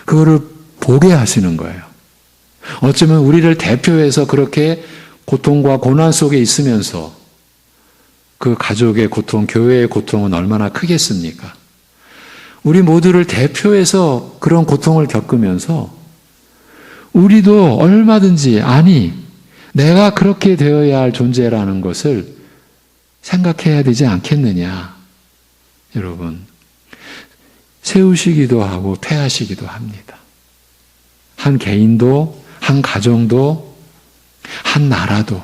그거를 보게 하시는 거예요. 어쩌면 우리를 대표해서 그렇게 고통과 고난 속에 있으면서 그 가족의 고통, 교회의 고통은 얼마나 크겠습니까? 우리 모두를 대표해서 그런 고통을 겪으면서 우리도 얼마든지 내가 그렇게 되어야 할 존재라는 것을 생각해야 되지 않겠느냐. 여러분, 세우시기도 하고 패하시기도 합니다. 한 개인도, 한 가정도, 한 나라도.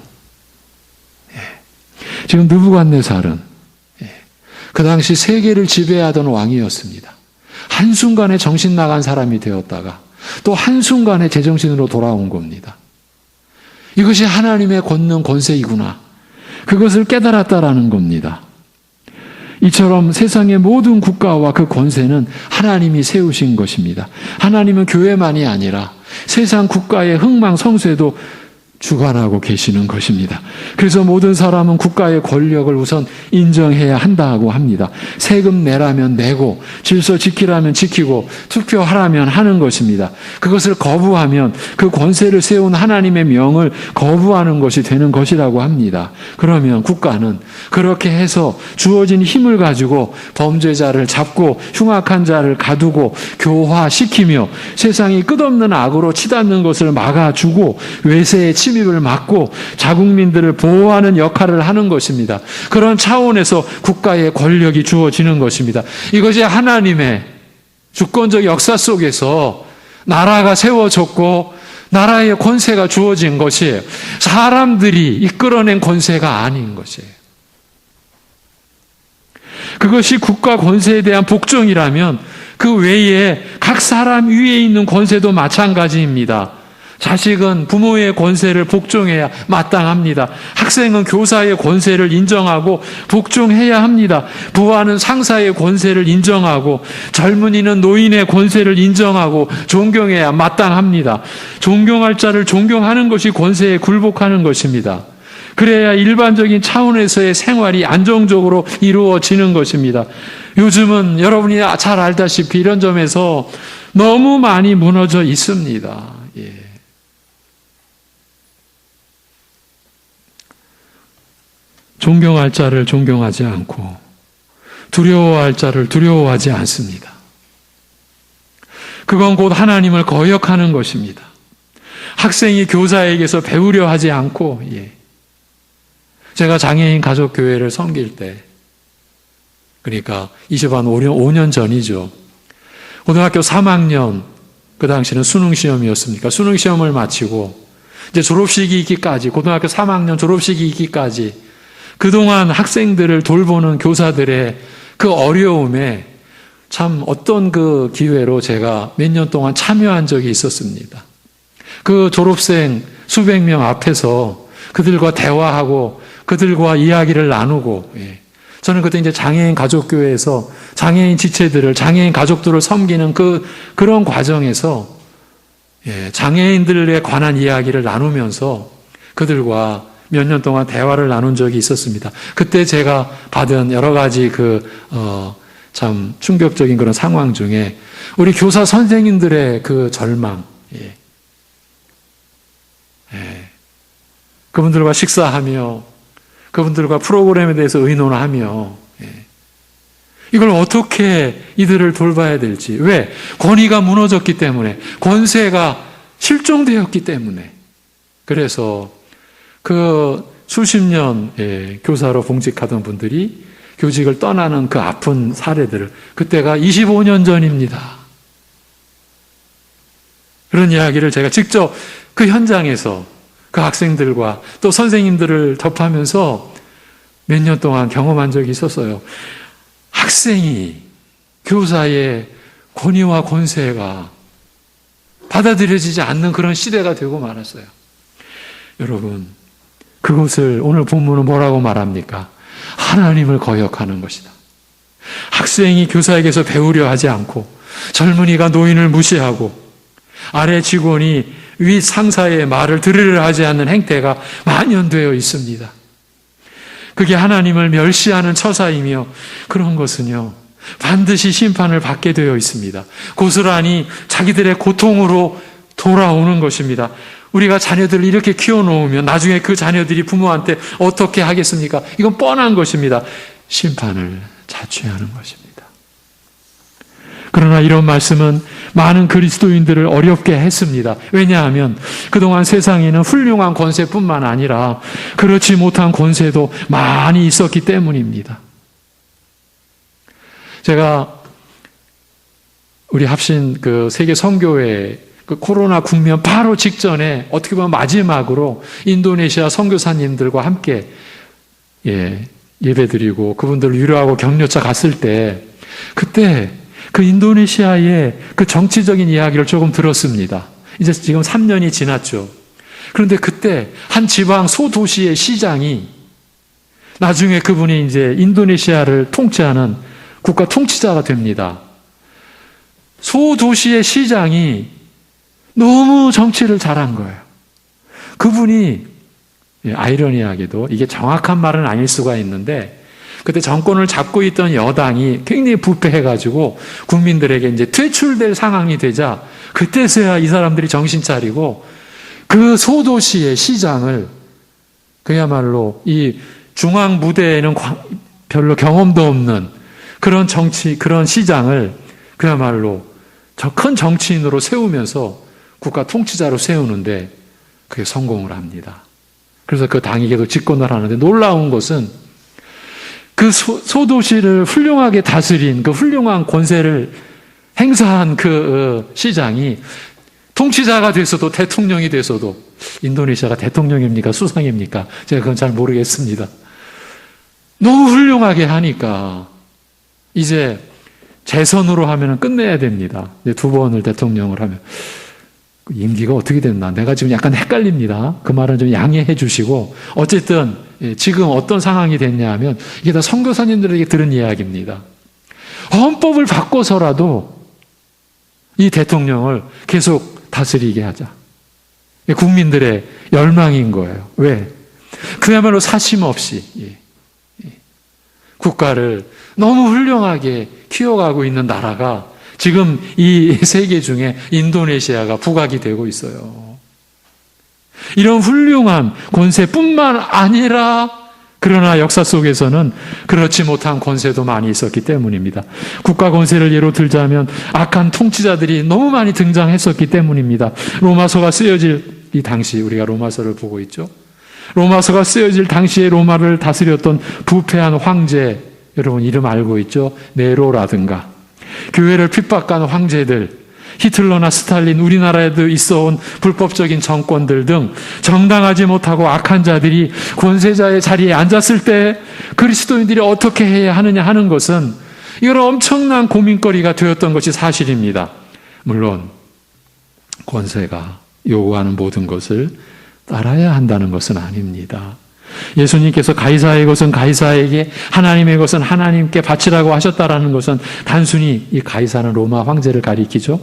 지금 느부갓네살은 그 당시 세계를 지배하던 왕이었습니다. 한순간에 정신 나간 사람이 되었다가 또 한순간에 제정신으로 돌아온 겁니다. 이것이 하나님의 권능 권세이구나. 그것을 깨달았다라는 겁니다. 이처럼 세상의 모든 국가와 그 권세는 하나님이 세우신 것입니다. 하나님은 교회만이 아니라 세상 국가의 흥망성쇠도 주관하고 계시는 것입니다. 그래서 모든 사람은 국가의 권력을 우선 인정해야 한다고 합니다. 세금 내라면 내고 질서 지키라면 지키고 투표하라면 하는 것입니다. 그것을 거부하면 그 권세를 세운 하나님의 명을 거부하는 것이 되는 것이라고 합니다. 그러면 국가는 그렇게 해서 주어진 힘을 가지고 범죄자를 잡고 흉악한 자를 가두고 교화시키며 세상이 끝없는 악으로 치닫는 것을 막아주고 외세의 침입을 막고 자국민들을 보호하는 역할을 하는 것입니다. 그런 차원에서 국가의 권력이 주어지는 것입니다. 이것이 하나님의 주권적 역사 속에서 나라가 세워졌고 나라의 권세가 주어진 것이에요. 사람들이 이끌어낸 권세가 아닌 것이에요. 그것이 국가 권세에 대한 복종이라면 그 외에 각 사람 위에 있는 권세도 마찬가지입니다. 자식은 부모의 권세를 복종해야 마땅합니다. 학생은 교사의 권세를 인정하고 복종해야 합니다. 부하는 상사의 권세를 인정하고 젊은이는 노인의 권세를 인정하고 존경해야 마땅합니다. 존경할 자를 존경하는 것이 권세에 굴복하는 것입니다. 그래야 일반적인 차원에서의 생활이 안정적으로 이루어지는 것입니다. 요즘은 여러분이 잘 알다시피 이런 점에서 너무 많이 무너져 있습니다. 존경할 자를 존경하지 않고 두려워할 자를 두려워하지 않습니다. 그건 곧 하나님을 거역하는 것입니다. 학생이 교사에게서 배우려 하지 않고, 제가 장애인 가족교회를 섬길 때, 그러니까 5년 전이죠. 고등학교 3학년, 그 당시는 수능시험이었습니까? 수능시험을 마치고, 이제 졸업식이 있기까지, 고등학교 3학년 졸업식이 있기까지, 그동안 학생들을 돌보는 교사들의 그 어려움에 참 어떤 그 기회로 제가 몇 년 동안 참여한 적이 있었습니다. 그 졸업생 수백 명 앞에서 그들과 대화하고 그들과 이야기를 나누고, 저는 그때 이제 장애인 가족교회에서 장애인 지체들을, 장애인 가족들을 섬기는 그런 과정에서 장애인들에 관한 이야기를 나누면서 그들과 몇 년 동안 대화를 나눈 적이 있었습니다. 그때 제가 받은 여러 가지 참 충격적인 그런 상황 중에 우리 교사 선생님들의 그 절망, 그분들과 식사하며 그분들과 프로그램에 대해서 의논하며 이걸 어떻게 이들을 돌봐야 될지. 왜? 권위가 무너졌기 때문에, 권세가 실종되었기 때문에. 그래서 그 수십 년 교사로 봉직하던 분들이 교직을 떠나는 그 아픈 사례들을, 그때가 25년 전입니다. 그런 이야기를 제가 직접 그 현장에서 그 학생들과 또 선생님들을 접하면서 몇 년 동안 경험한 적이 있었어요. 학생이 교사의 권위와 권세가 받아들여지지 않는 그런 시대가 되고 말았어요. 여러분, 그것을 오늘 본문은 뭐라고 말합니까? 하나님을 거역하는 것이다. 학생이 교사에게서 배우려 하지 않고, 젊은이가 노인을 무시하고, 아래 직원이 위 상사의 말을 들으려 하지 않는 행태가 만연되어 있습니다. 그게 하나님을 멸시하는 처사이며, 그런 것은요 반드시 심판을 받게 되어 있습니다. 고스란히 자기들의 고통으로 돌아오는 것입니다. 우리가 자녀들을 이렇게 키워놓으면 나중에 그 자녀들이 부모한테 어떻게 하겠습니까? 이건 뻔한 것입니다. 심판을 자취하는 것입니다. 그러나 이런 말씀은 많은 그리스도인들을 어렵게 했습니다. 왜냐하면 그동안 세상에는 훌륭한 권세뿐만 아니라 그렇지 못한 권세도 많이 있었기 때문입니다. 제가 우리 합신 그 세계 선교회 그 코로나 국면 바로 직전에 어떻게 보면 마지막으로 인도네시아 선교사님들과 함께 예배드리고 그분들을 위로하고 격려차 갔을 때, 그때 그 인도네시아의 그 정치적인 이야기를 조금 들었습니다. 이제 지금 3년이 지났죠. 그런데 그때 한 지방 소도시의 시장이 나중에 그분이 이제 인도네시아를 통치하는 국가 통치자가 됩니다. 소도시의 시장이 너무 정치를 잘한 거예요. 그분이 아이러니하게도 이게 정확한 말은 아닐 수가 있는데, 그때 정권을 잡고 있던 여당이 굉장히 부패해가지고 국민들에게 이제 퇴출될 상황이 되자, 그때서야 이 사람들이 정신 차리고 그 소도시의 시장을 그야말로 이 중앙 무대에는 별로 경험도 없는 그런 그런 시장을 그야말로 저 큰 정치인으로 세우면서 국가 통치자로 세우는데 그게 성공을 합니다. 그래서 그 당에게도 집권을 하는데, 놀라운 것은 그 소도시를 훌륭하게 다스린 그 훌륭한 권세를 행사한 그 시장이 통치자가 돼서도, 대통령이 돼서도, 인도네시아가 대통령입니까? 수상입니까? 제가 그건 잘 모르겠습니다. 너무 훌륭하게 하니까 이제 재선으로 하면 끝내야 됩니다. 이제 2번을 대통령을 하면. 임기가 어떻게 됐나? 내가 지금 약간 헷갈립니다. 그 말은 좀 양해해 주시고, 어쨌든 지금 어떤 상황이 됐냐 하면 이게 다 선교사님들에게 들은 이야기입니다. 헌법을 바꿔서라도 이 대통령을 계속 다스리게 하자. 국민들의 열망인 거예요. 왜? 그야말로 사심 없이 국가를 너무 훌륭하게 키워가고 있는 나라가 지금 이 세계 중에 인도네시아가 부각이 되고 있어요. 이런 훌륭한 권세뿐만 아니라 그러나 역사 속에서는 그렇지 못한 권세도 많이 있었기 때문입니다. 국가 권세를 예로 들자면 악한 통치자들이 너무 많이 등장했었기 때문입니다. 로마서가 쓰여질 이 당시, 우리가 로마서를 보고 있죠. 로마서가 쓰여질 당시에 로마를 다스렸던 부패한 황제, 여러분 이름 알고 있죠? 네로라든가 교회를 핍박한 황제들, 히틀러나 스탈린, 우리나라에도 있어온 불법적인 정권들 등 정당하지 못하고 악한 자들이 권세자의 자리에 앉았을 때 그리스도인들이 어떻게 해야 하느냐 하는 것은 이건 엄청난 고민거리가 되었던 것이 사실입니다. 물론 권세가 요구하는 모든 것을 따라야 한다는 것은 아닙니다. 예수님께서 가이사의 것은 가이사에게, 하나님의 것은 하나님께 바치라고 하셨다라는 것은 단순히 이 가이사는 로마 황제를 가리키죠.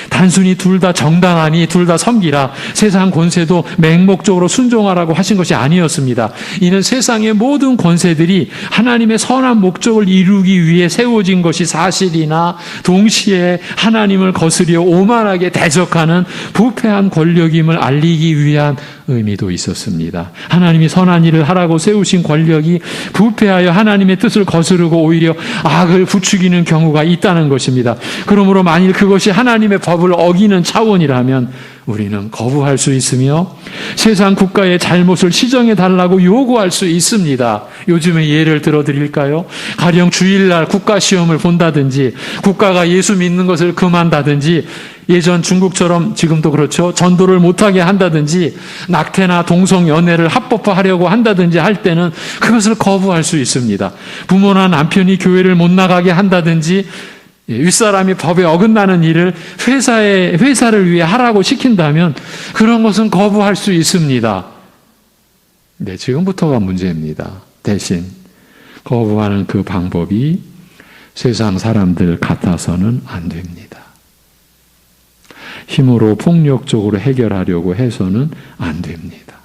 단순히 둘 다 정당하니 둘 다 섬기라, 세상 권세도 맹목적으로 순종하라고 하신 것이 아니었습니다. 이는 세상의 모든 권세들이 하나님의 선한 목적을 이루기 위해 세워진 것이 사실이나 동시에 하나님을 거스려 오만하게 대적하는 부패한 권력임을 알리기 위한 의미도 있었습니다. 하나님이 선한 일을 하라고 세우신 권력이 부패하여 하나님의 뜻을 거스르고 오히려 악을 부추기는 경우가 있다는 것입니다. 그러므로 만일 그것이 하나님의 법을 어기는 차원이라면 우리는 거부할 수 있으며 세상 국가의 잘못을 시정해 달라고 요구할 수 있습니다. 요즘에 예를 들어 드릴까요? 가령 주일날 국가시험을 본다든지 국가가 예수 믿는 것을 금한다든지 예전 중국처럼 지금도 그렇죠. 전도를 못하게 한다든지 낙태나 동성연애를 합법화하려고 한다든지 할 때는 그것을 거부할 수 있습니다. 부모나 남편이 교회를 못 나가게 한다든지 윗사람이 법에 어긋나는 일을 회사를 위해 하라고 시킨다면 그런 것은 거부할 수 있습니다. 네, 지금부터가 문제입니다. 대신 거부하는 그 방법이 세상 사람들 같아서는 안 됩니다. 힘으로 폭력적으로 해결하려고 해서는 안 됩니다.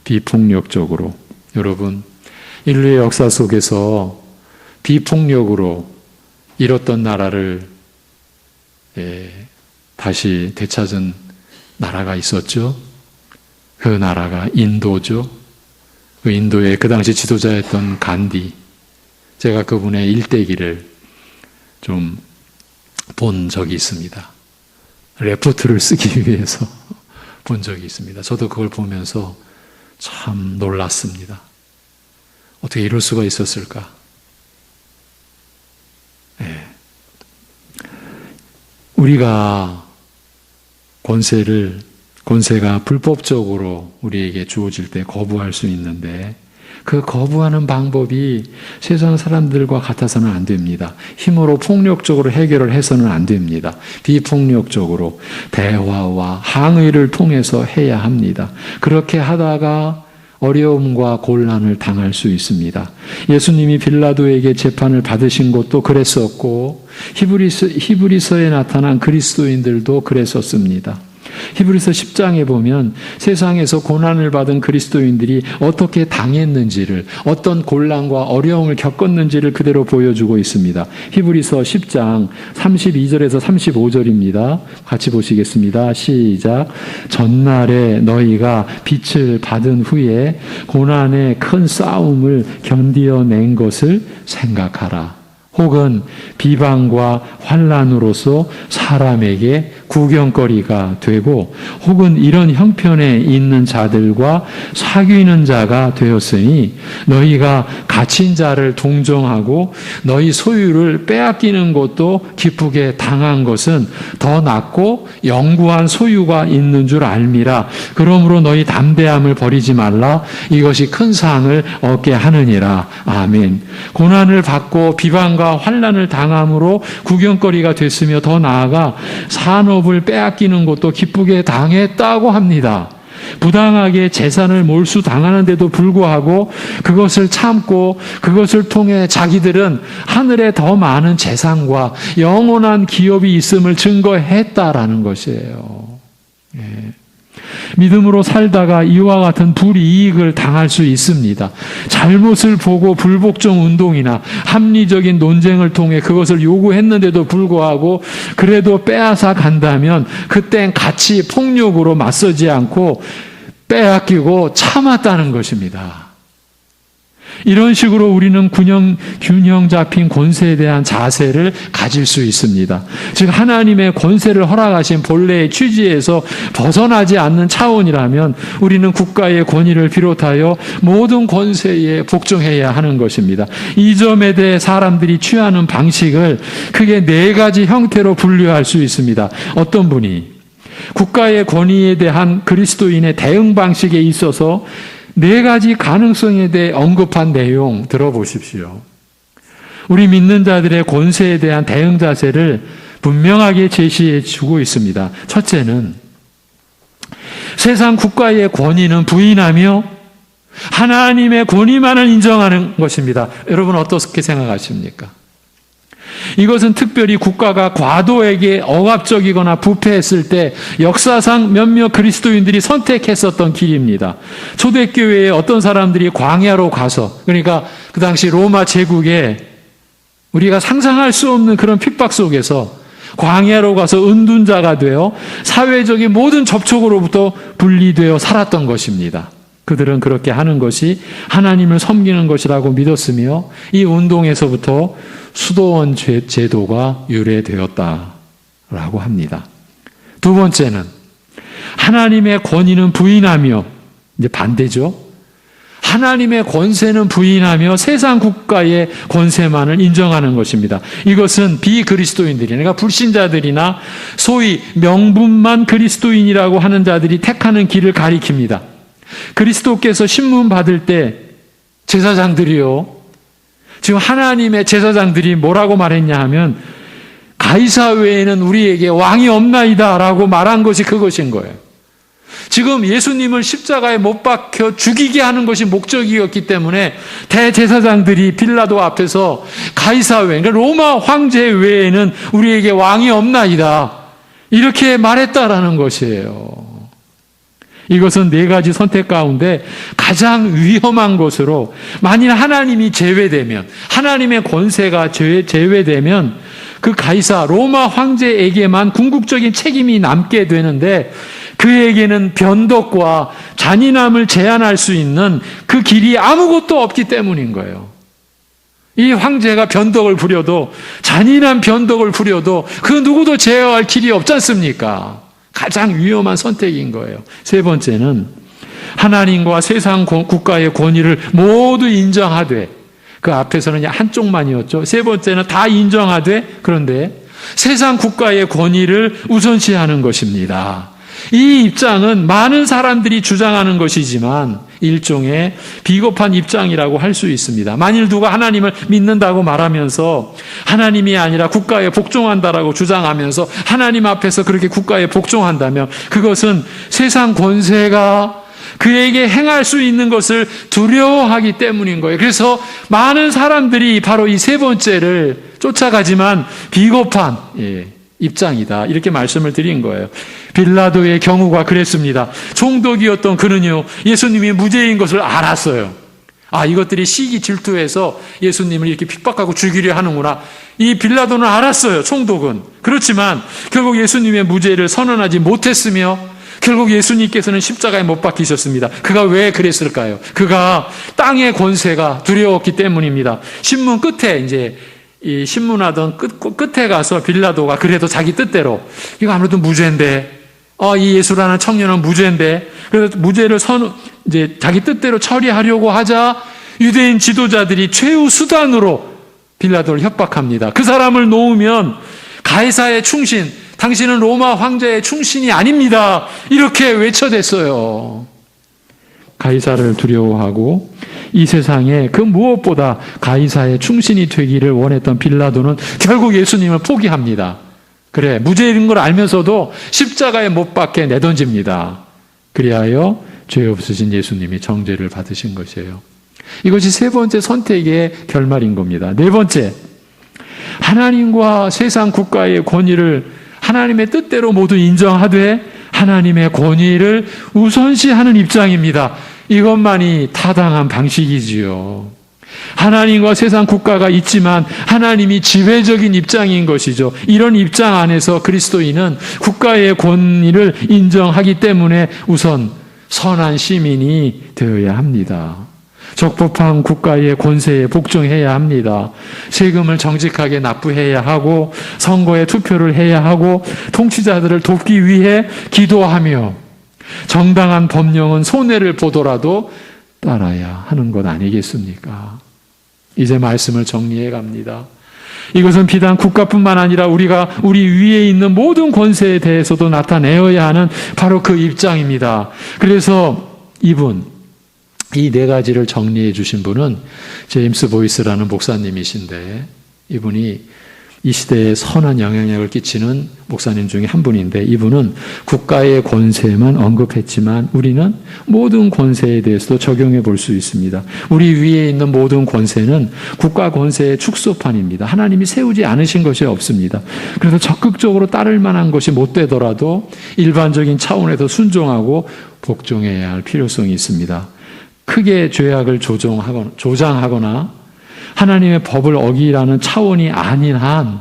비폭력적으로, 여러분, 인류의 역사 속에서 비폭력으로 잃었던 나라를 다시 되찾은 나라가 있었죠. 그 나라가 인도죠. 그 인도의 그 당시 지도자였던 간디, 제가 그분의 일대기를 좀 본 적이 있습니다. 레포트를 쓰기 위해서 본 적이 있습니다. 저도 그걸 보면서 참 놀랐습니다. 어떻게 이럴 수가 있었을까? 우리가 권세가 불법적으로 우리에게 주어질 때 거부할 수 있는데 그 거부하는 방법이 세상 사람들과 같아서는 안 됩니다. 힘으로 폭력적으로 해결을 해서는 안 됩니다. 비폭력적으로 대화와 항의를 통해서 해야 합니다. 그렇게 하다가 어려움과 곤란을 당할 수 있습니다. 예수님이 빌라도에게 재판을 받으신 것도 그랬었고 히브리서에 나타난 그리스도인들도 그랬었습니다. 히브리서 10장에 보면 세상에서 고난을 받은 그리스도인들이 어떻게 당했는지를, 어떤 곤란과 어려움을 겪었는지를 그대로 보여주고 있습니다. 히브리서 10장 32절에서 35절입니다. 같이 보시겠습니다. 시작. 전날에 너희가 빛을 받은 후에 고난의 큰 싸움을 견디어낸 것을 생각하라. 혹은 비방과 환난으로서 사람에게 구경거리가 되고 혹은 이런 형편에 있는 자들과 사귀는 자가 되었으니 너희가 갇힌 자를 동정하고 너희 소유를 빼앗기는 것도 기쁘게 당한 것은 더 낫고 영구한 소유가 있는 줄 알미라. 그러므로 너희 담대함을 버리지 말라. 이것이 큰 상을 얻게 하느니라. 아멘. 고난을 받고 비방과 환난을 당함으로 구경거리가 됐으며 더 나아가 산업을 빼앗기는 것도 기쁘게 당했다고 합니다. 부당하게 재산을 몰수당하는데도 불구하고 그것을 참고 그것을 통해 자기들은 하늘에 더 많은 재산과 영원한 기업이 있음을 증거했다라는 것이에요. 믿음으로 살다가 이와 같은 불이익을 당할 수 있습니다. 잘못을 보고 불복종 운동이나 합리적인 논쟁을 통해 그것을 요구했는데도 불구하고 그래도 빼앗아 간다면 그땐 같이 폭력으로 맞서지 않고 빼앗기고 참았다는 것입니다. 이런 식으로 우리는 균형 잡힌 권세에 대한 자세를 가질 수 있습니다. 즉 하나님의 권세를 허락하신 본래의 취지에서 벗어나지 않는 차원이라면 우리는 국가의 권위를 비롯하여 모든 권세에 복종해야 하는 것입니다. 이 점에 대해 사람들이 취하는 방식을 크게 네 가지 형태로 분류할 수 있습니다. 어떤 분이 국가의 권위에 대한 그리스도인의 대응 방식에 있어서 네 가지 가능성에 대해 언급한 내용 들어보십시오. 우리 믿는 자들의 권세에 대한 대응 자세를 분명하게 제시해 주고 있습니다. 첫째는 세상 국가의 권위는 부인하며 하나님의 권위만을 인정하는 것입니다. 여러분 어떻게 생각하십니까? 이것은 특별히 국가가 과도에게 억압적이거나 부패했을 때 역사상 몇몇 그리스도인들이 선택했었던 길입니다. 초대교회에 어떤 사람들이 광야로 가서, 그러니까 그 당시 로마 제국에 우리가 상상할 수 없는 그런 핍박 속에서 광야로 가서 은둔자가 되어 사회적인 모든 접촉으로부터 분리되어 살았던 것입니다. 그들은 그렇게 하는 것이 하나님을 섬기는 것이라고 믿었으며 이 운동에서부터 수도원 제도가 유래되었다라고 합니다. 두 번째는 하나님의 권위는 부인하며, 이제 반대죠. 하나님의 권세는 부인하며 세상 국가의 권세만을 인정하는 것입니다. 이것은 비그리스도인들이, 그러니까 불신자들이나 소위 명분만 그리스도인이라고 하는 자들이 택하는 길을 가리킵니다. 그리스도께서 신문 받을 때 제사장들이요, 지금 하나님의 제사장들이 뭐라고 말했냐 하면 가이사 외에는 우리에게 왕이 없나이다 라고 말한 것이 그것인 거예요. 지금 예수님을 십자가에 못 박혀 죽이게 하는 것이 목적이었기 때문에 대제사장들이 빌라도 앞에서 가이사 외, 그러니까 로마 황제 외에는 우리에게 왕이 없나이다 이렇게 말했다라는 것이에요. 이것은 네 가지 선택 가운데 가장 위험한 것으로, 만일 하나님이 제외되면, 하나님의 권세가 제외되면 그 가이사 로마 황제에게만 궁극적인 책임이 남게 되는데 그에게는 변덕과 잔인함을 제한할 수 있는 그 길이 아무것도 없기 때문인 거예요. 이 황제가 변덕을 부려도, 잔인한 변덕을 부려도 그 누구도 제어할 길이 없지 않습니까? 가장 위험한 선택인 거예요. 세 번째는 하나님과 세상 국가의 권위를 모두 인정하되, 그 앞에서는 한쪽만이었죠. 세 번째는 다 인정하되, 그런데 세상 국가의 권위를 우선시하는 것입니다. 이 입장은 많은 사람들이 주장하는 것이지만 일종의 비겁한 입장이라고 할 수 있습니다. 만일 누가 하나님을 믿는다고 말하면서 하나님이 아니라 국가에 복종한다라고 주장하면서 하나님 앞에서 그렇게 국가에 복종한다면 그것은 세상 권세가 그에게 행할 수 있는 것을 두려워하기 때문인 거예요. 그래서 많은 사람들이 바로 이 세 번째를 쫓아가지만 비겁한 입장이다, 이렇게 말씀을 드린 거예요. 빌라도의 경우가 그랬습니다. 총독이었던 그는요, 예수님이 무죄인 것을 알았어요. 아, 이것들이 시기 질투해서 예수님을 이렇게 핍박하고 죽이려 하는구나. 이 빌라도는 알았어요, 총독은. 그렇지만 결국 예수님의 무죄를 선언하지 못했으며 결국 예수님께서는 십자가에 못 박히셨습니다. 그가 왜 그랬을까요? 그가 땅의 권세가 두려웠기 때문입니다. 신문 끝에, 이제 이 신문하던 끝에 가서 빌라도가 그래도 자기 뜻대로, 이거 아무래도 무죄인데, 이 예수라는 청년은 무죄인데, 그래서 무죄를 이제 자기 뜻대로 처리하려고 하자 유대인 지도자들이 최후 수단으로 빌라도를 협박합니다. 그 사람을 놓으면 가이사의 충신, 당신은 로마 황제의 충신이 아닙니다, 이렇게 외쳐댔어요. 가이사를 두려워하고 이 세상에 그 무엇보다 가이사의 충신이 되기를 원했던 빌라도는 결국 예수님을 포기합니다. 그래, 무죄인 걸 알면서도 십자가에 못 박게 내던집니다. 그리하여 죄 없으신 예수님이 정죄를 받으신 것이에요. 이것이 세 번째 선택의 결말인 겁니다. 네 번째, 하나님과 세상 국가의 권위를 하나님의 뜻대로 모두 인정하되 하나님의 권위를 우선시하는 입장입니다. 이것만이 타당한 방식이지요. 하나님과 세상 국가가 있지만 하나님이 지배적인 입장인 것이죠. 이런 입장 안에서 그리스도인은 국가의 권위를 인정하기 때문에 우선 선한 시민이 되어야 합니다. 적법한 국가의 권세에 복종해야 합니다. 세금을 정직하게 납부해야 하고 선거에 투표를 해야 하고 통치자들을 돕기 위해 기도하며 정당한 법령은 손해를 보더라도 따라야 하는 것 아니겠습니까? 이제 말씀을 정리해 갑니다. 이것은 비단 국가뿐만 아니라 우리 위에 있는 모든 권세에 대해서도 나타내어야 하는 바로 그 입장입니다. 그래서 이 네 가지를 정리해 주신 분은 제임스 보이스라는 목사님이신데, 이분이 이 시대에 선한 영향력을 끼치는 목사님 중에 한 분인데, 이분은 국가의 권세만 언급했지만 우리는 모든 권세에 대해서도 적용해 볼 수 있습니다. 우리 위에 있는 모든 권세는 국가 권세의 축소판입니다. 하나님이 세우지 않으신 것이 없습니다. 그래서 적극적으로 따를 만한 것이 못 되더라도 일반적인 차원에서 순종하고 복종해야 할 필요성이 있습니다. 크게 죄악을 조장하거나 하나님의 법을 어기라는 차원이 아닌 한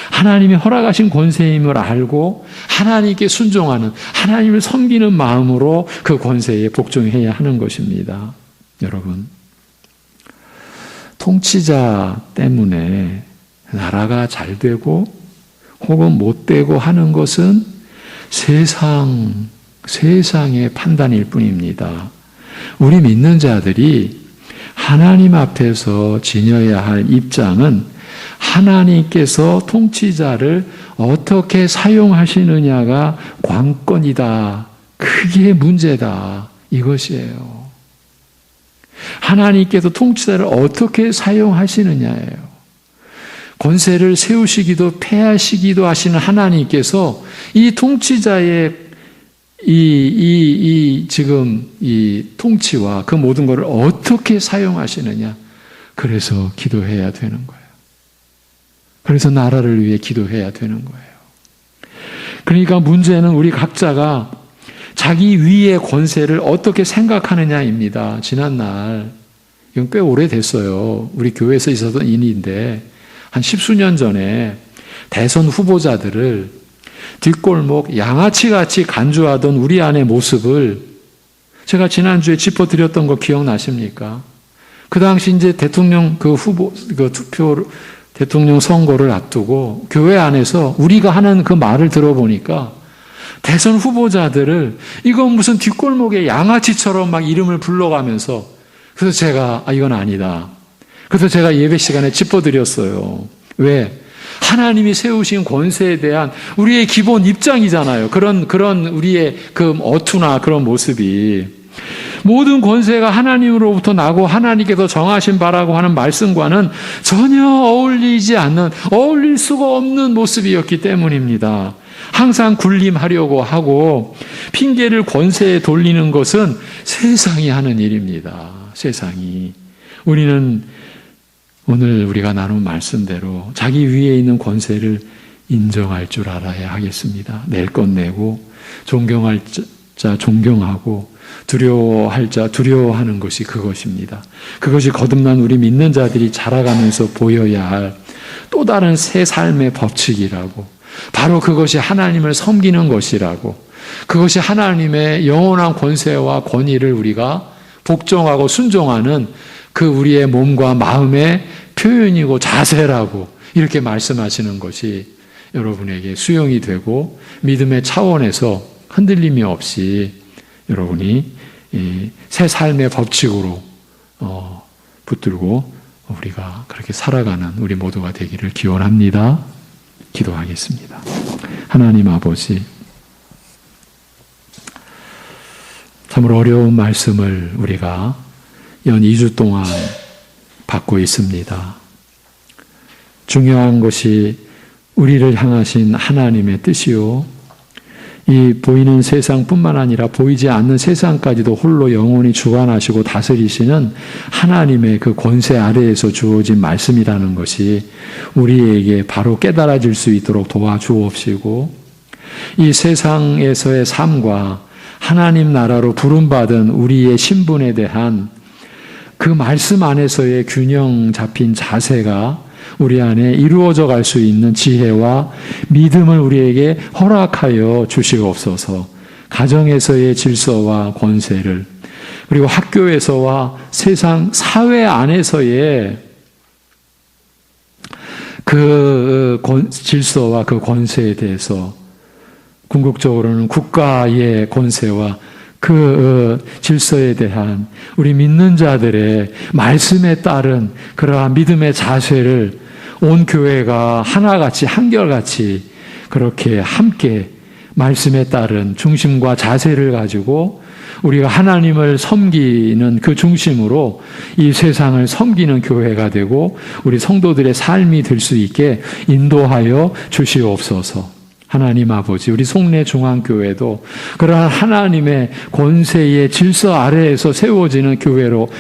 하나님이 허락하신 권세임을 알고 하나님께 순종하는, 하나님을 섬기는 마음으로 그 권세에 복종해야 하는 것입니다. 여러분, 통치자 때문에 나라가 잘 되고 혹은 못 되고 하는 것은 세상의 판단일 뿐입니다. 우리 믿는 자들이 하나님 앞에서 지녀야 할 입장은 하나님께서 통치자를 어떻게 사용하시느냐가 관건이다. 그게 문제다. 이것이에요. 하나님께서 통치자를 어떻게 사용하시느냐예요. 권세를 세우시기도 폐하시기도 하시는 하나님께서 이 통치자의 지금 이 통치와 그 모든 것을 어떻게 사용하시느냐. 그래서 기도해야 되는 거예요. 그래서 나라를 위해 기도해야 되는 거예요. 그러니까 문제는 우리 각자가 자기 위의 권세를 어떻게 생각하느냐입니다. 지난날, 이건 꽤 오래됐어요. 우리 교회에서 있었던 일인데, 한 10수년 전에 대선 후보자들을 뒷골목 양아치같이 간주하던 우리 안의 모습을 제가 지난주에 짚어드렸던 거 기억나십니까? 그 당시 이제 대통령 대통령 선거를 앞두고 교회 안에서 우리가 하는 그 말을 들어보니까 대선 후보자들을 이건 무슨 뒷골목의 양아치처럼 막 이름을 불러가면서, 그래서 제가 이건 아니다. 그래서 제가 예배 시간에 짚어드렸어요. 왜? 하나님이 세우신 권세에 대한 우리의 기본 입장이잖아요. 그런 우리의 그 어투나 그런 모습이. 모든 권세가 하나님으로부터 나고 하나님께서 정하신 바라고 하는 말씀과는 전혀 어울릴 수가 없는 모습이었기 때문입니다. 항상 군림하려고 하고 핑계를 권세에 돌리는 것은 세상이 하는 일입니다. 세상이. 우리는 오늘 우리가 나눈 말씀대로 자기 위에 있는 권세를 인정할 줄 알아야 하겠습니다. 낼 것 내고, 존경할 자 존경하고, 두려워할 자 두려워하는 것이 그것입니다. 그것이 거듭난 우리 믿는 자들이 자라가면서 보여야 할 또 다른 새 삶의 법칙이라고, 바로 그것이 하나님을 섬기는 것이라고, 그것이 하나님의 영원한 권세와 권위를 우리가 복종하고 순종하는 그 우리의 몸과 마음의 표현이고 자세라고 이렇게 말씀하시는 것이 여러분에게 수용이 되고 믿음의 차원에서 흔들림이 없이 여러분이 새 삶의 법칙으로 붙들고 우리가 그렇게 살아가는 우리 모두가 되기를 기원합니다. 기도하겠습니다. 하나님 아버지, 참으로 어려운 말씀을 우리가 연 2주 동안 받고 있습니다. 중요한 것이 우리를 향하신 하나님의 뜻이요, 이 보이는 세상뿐만 아니라 보이지 않는 세상까지도 홀로 영원히 주관하시고 다스리시는 하나님의 그 권세 아래에서 주어진 말씀이라는 것이 우리에게 바로 깨달아질 수 있도록 도와주옵시고, 이 세상에서의 삶과 하나님 나라로 부름받은 우리의 신분에 대한 그 말씀 안에서의 균형 잡힌 자세가 우리 안에 이루어져 갈 수 있는 지혜와 믿음을 우리에게 허락하여 주시옵소서. 가정에서의 질서와 권세를, 그리고 학교에서와 세상 사회 안에서의 그 질서와 그 권세에 대해서 궁극적으로는 국가의 권세와 그 질서에 대한 우리 믿는 자들의 말씀에 따른 그러한 믿음의 자세를 온 교회가 하나같이 한결같이 그렇게 함께 말씀에 따른 중심과 자세를 가지고 우리가 하나님을 섬기는 그 중심으로 이 세상을 섬기는 교회가 되고 우리 성도들의 삶이 될 수 있게 인도하여 주시옵소서. 하나님 아버지, 우리 송내 중앙교회도 그러한 하나님의 권세의 질서 아래에서 세워지는 교회로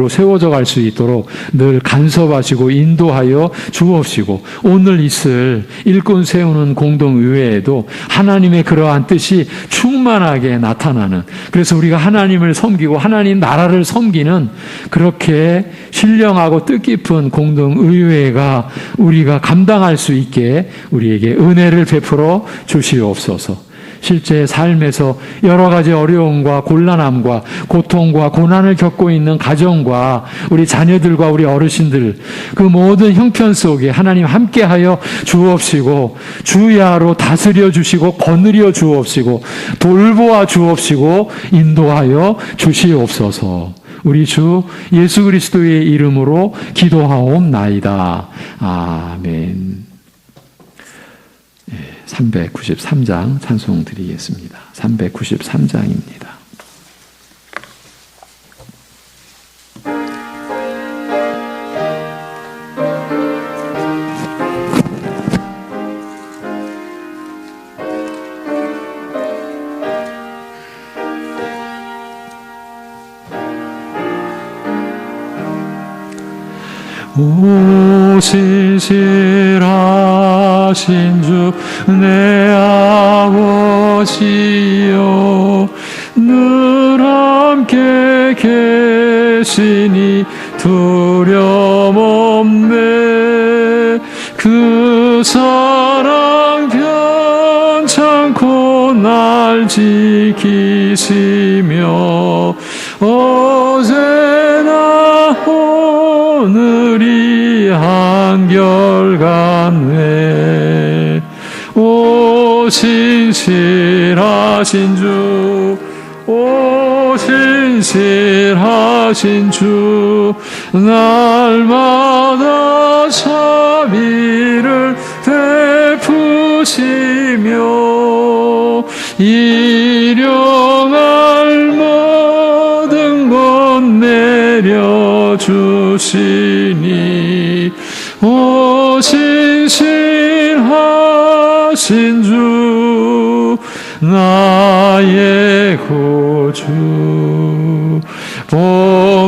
세워져 갈 수 있도록 늘 간섭하시고 인도하여 주옵시고, 오늘 있을 일꾼 세우는 공동의회에도 하나님의 그러한 뜻이 충만하게 나타나는, 그래서 우리가 하나님을 섬기고 하나님 나라를 섬기는 그렇게 신령하고 뜻깊은 공동의회가 우리가 감당할 수 있게 우리에게 은혜를 베풀어 주시옵소서. 실제 삶에서 여러 가지 어려움과 곤란함과 고통과 고난을 겪고 있는 가정과 우리 자녀들과 우리 어르신들, 그 모든 형편 속에 하나님 함께하여 주옵시고 주야로 다스려 주시고 거느려 주옵시고 돌보아 주옵시고 인도하여 주시옵소서. 우리 주 예수 그리스도의 이름으로 기도하옵나이다. 아멘. 393장 찬송 드리겠습니다. 393장입니다. 오 신실하신 주 내 아버지여, 늘 함께 계시니 두려움 없네. 그 사랑 편찮고 날 지키시며 어제나 오늘이 한결같네. 오 신실하신 주, 오 신실하신 주, 날마다 자비를 베푸시며 일용할 모든 것 내려주시니 오 신실하신 주, 나의 구주.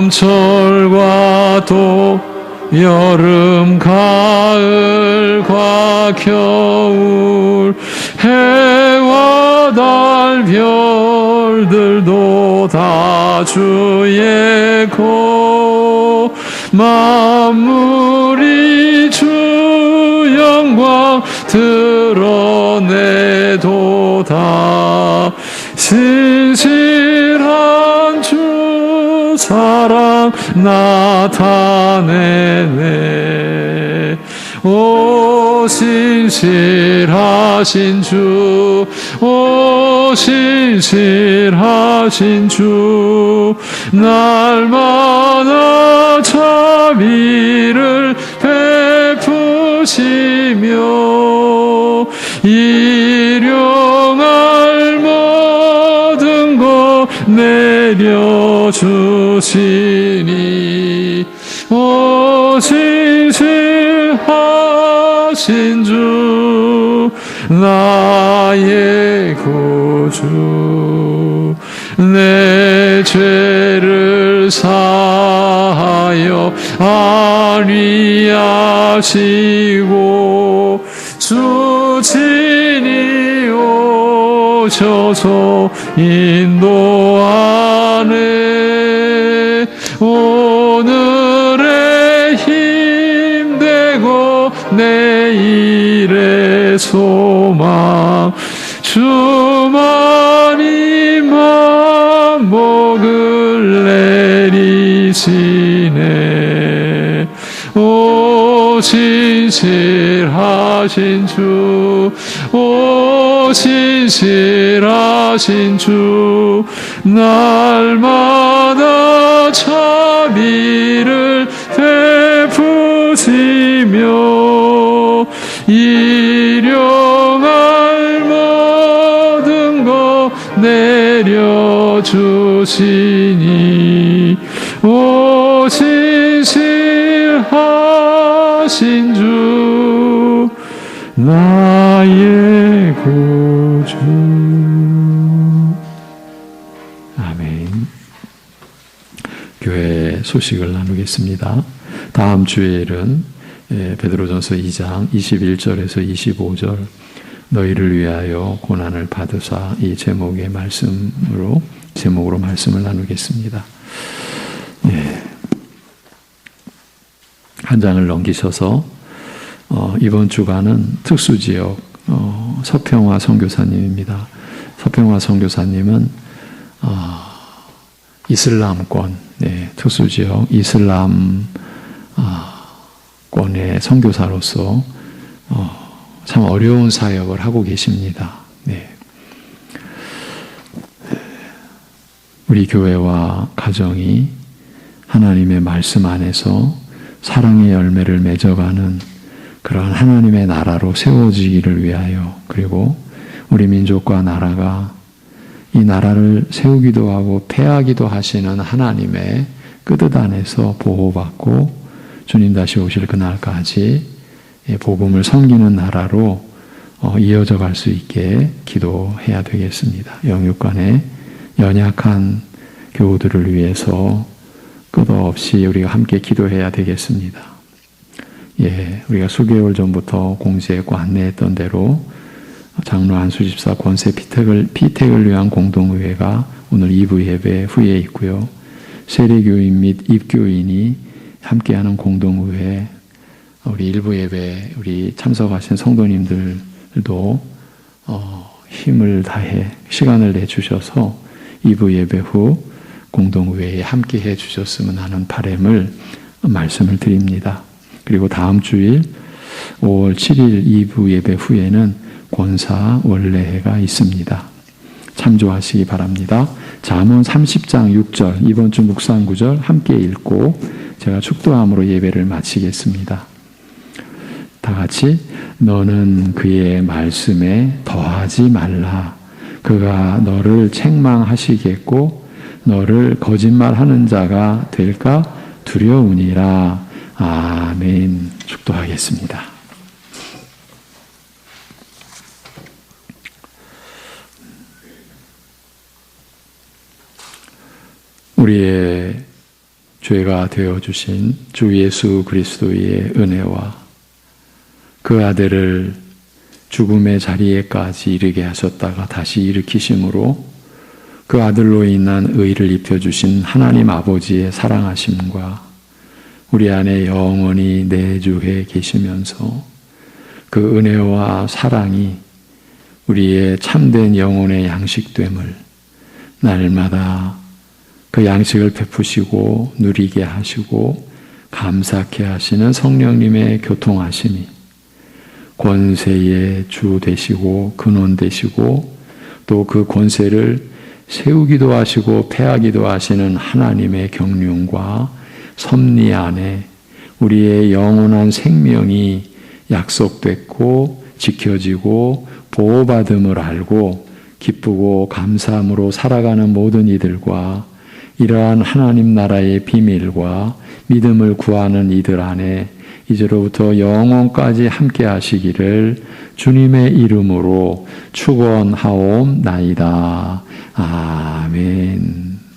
봄철과 또 여름 가을과 겨울, 해와 달 별들도 다 주의 코, 만물이 주 영광 드러내도다. 신실한 주 사랑 나타내네. 오 신실하신 주, 오 신실하신 주, 날마다 자비를 베푸시며 일용할 모든 것 내려주시니 오 신실하신 주, 나의 구주. 내 죄를 사하여 안위하시고 주 친히 오셔서 인도하네. 오늘의 힘되고 내일의 소망, 주만이 복을 내리시네. 오 신실하신 주, 오 신실하신 주, 날마다 자비를 베푸시며 일용할 모든 것 내려주시니 오 신실하신 주, 나의 구주. 아멘. 교회 소식을 나누겠습니다. 다음 주일은 베드로전서 2장 21절에서 25절 너희를 위하여 고난을 받으사 이 제목의 제목으로 말씀을 나누겠습니다. 한 장을 넘기셔서 이번 주간은 특수지역 서평화 선교사님입니다. 서평화 선교사님은 이슬람권 특수지역 이슬람권의 선교사로서 참 어려운 사역을 하고 계십니다. 우리 교회와 가정이 하나님의 말씀 안에서 사랑의 열매를 맺어가는 그러한 하나님의 나라로 세워지기를 위하여, 그리고 우리 민족과 나라가 이 나라를 세우기도 하고 폐하기도 하시는 하나님의 끄뜻 안에서 보호받고 주님 다시 오실 그날까지 복음을 섬기는 나라로 이어져 갈 수 있게 기도해야 되겠습니다. 영육간의 연약한 교우들을 위해서 끝없이 우리가 함께 기도해야 되겠습니다. 우리가 수개월 전부터 공지했고 안내했던 대로 장로 안수집사 권세 피택을 위한 공동의회가 오늘 2부 예배 후에 있고요. 세례교인 및 입교인이 함께하는 공동의회, 우리 1부 예배 우리 참석하신 성도님들도 힘을 다해 시간을 내주셔서 2부 예배 후 공동의회에 함께해 주셨으면 하는 바람을 말씀을 드립니다. 그리고 다음 주일 5월 7일 2부 예배 후에는 권사 원례회가 있습니다. 참조하시기 바랍니다. 잠언 30장 6절 이번 주 묵상 구절 함께 읽고 제가 축도함으로 예배를 마치겠습니다. 다 같이 너는 그의 말씀에 더하지 말라. 그가 너를 책망하시겠고 너를 거짓말하는 자가 될까 두려우니라. 아멘. 축도하겠습니다. 우리의 죄가 되어주신 주 예수 그리스도의 은혜와 그 아들을 죽음의 자리에까지 이르게 하셨다가 다시 일으키심으로 그 아들로 인한 의를 입혀주신 하나님 아버지의 사랑하심과 우리 안에 영원히 내주해 계시면서 그 은혜와 사랑이 우리의 참된 영혼의 양식됨을 날마다 그 양식을 베푸시고 누리게 하시고 감사케 하시는 성령님의 교통하심이 권세의 주 되시고 근원 되시고 또 그 권세를 세우기도 하시고 폐하기도 하시는 하나님의 경륜과 섭리 안에 우리의 영원한 생명이 약속됐고 지켜지고 보호받음을 알고 기쁘고 감사함으로 살아가는 모든 이들과 이러한 하나님 나라의 비밀과 믿음을 구하는 이들 안에 이제로부터 영원까지 함께 하시기를 주님의 이름으로 축원하옵나이다. 아멘.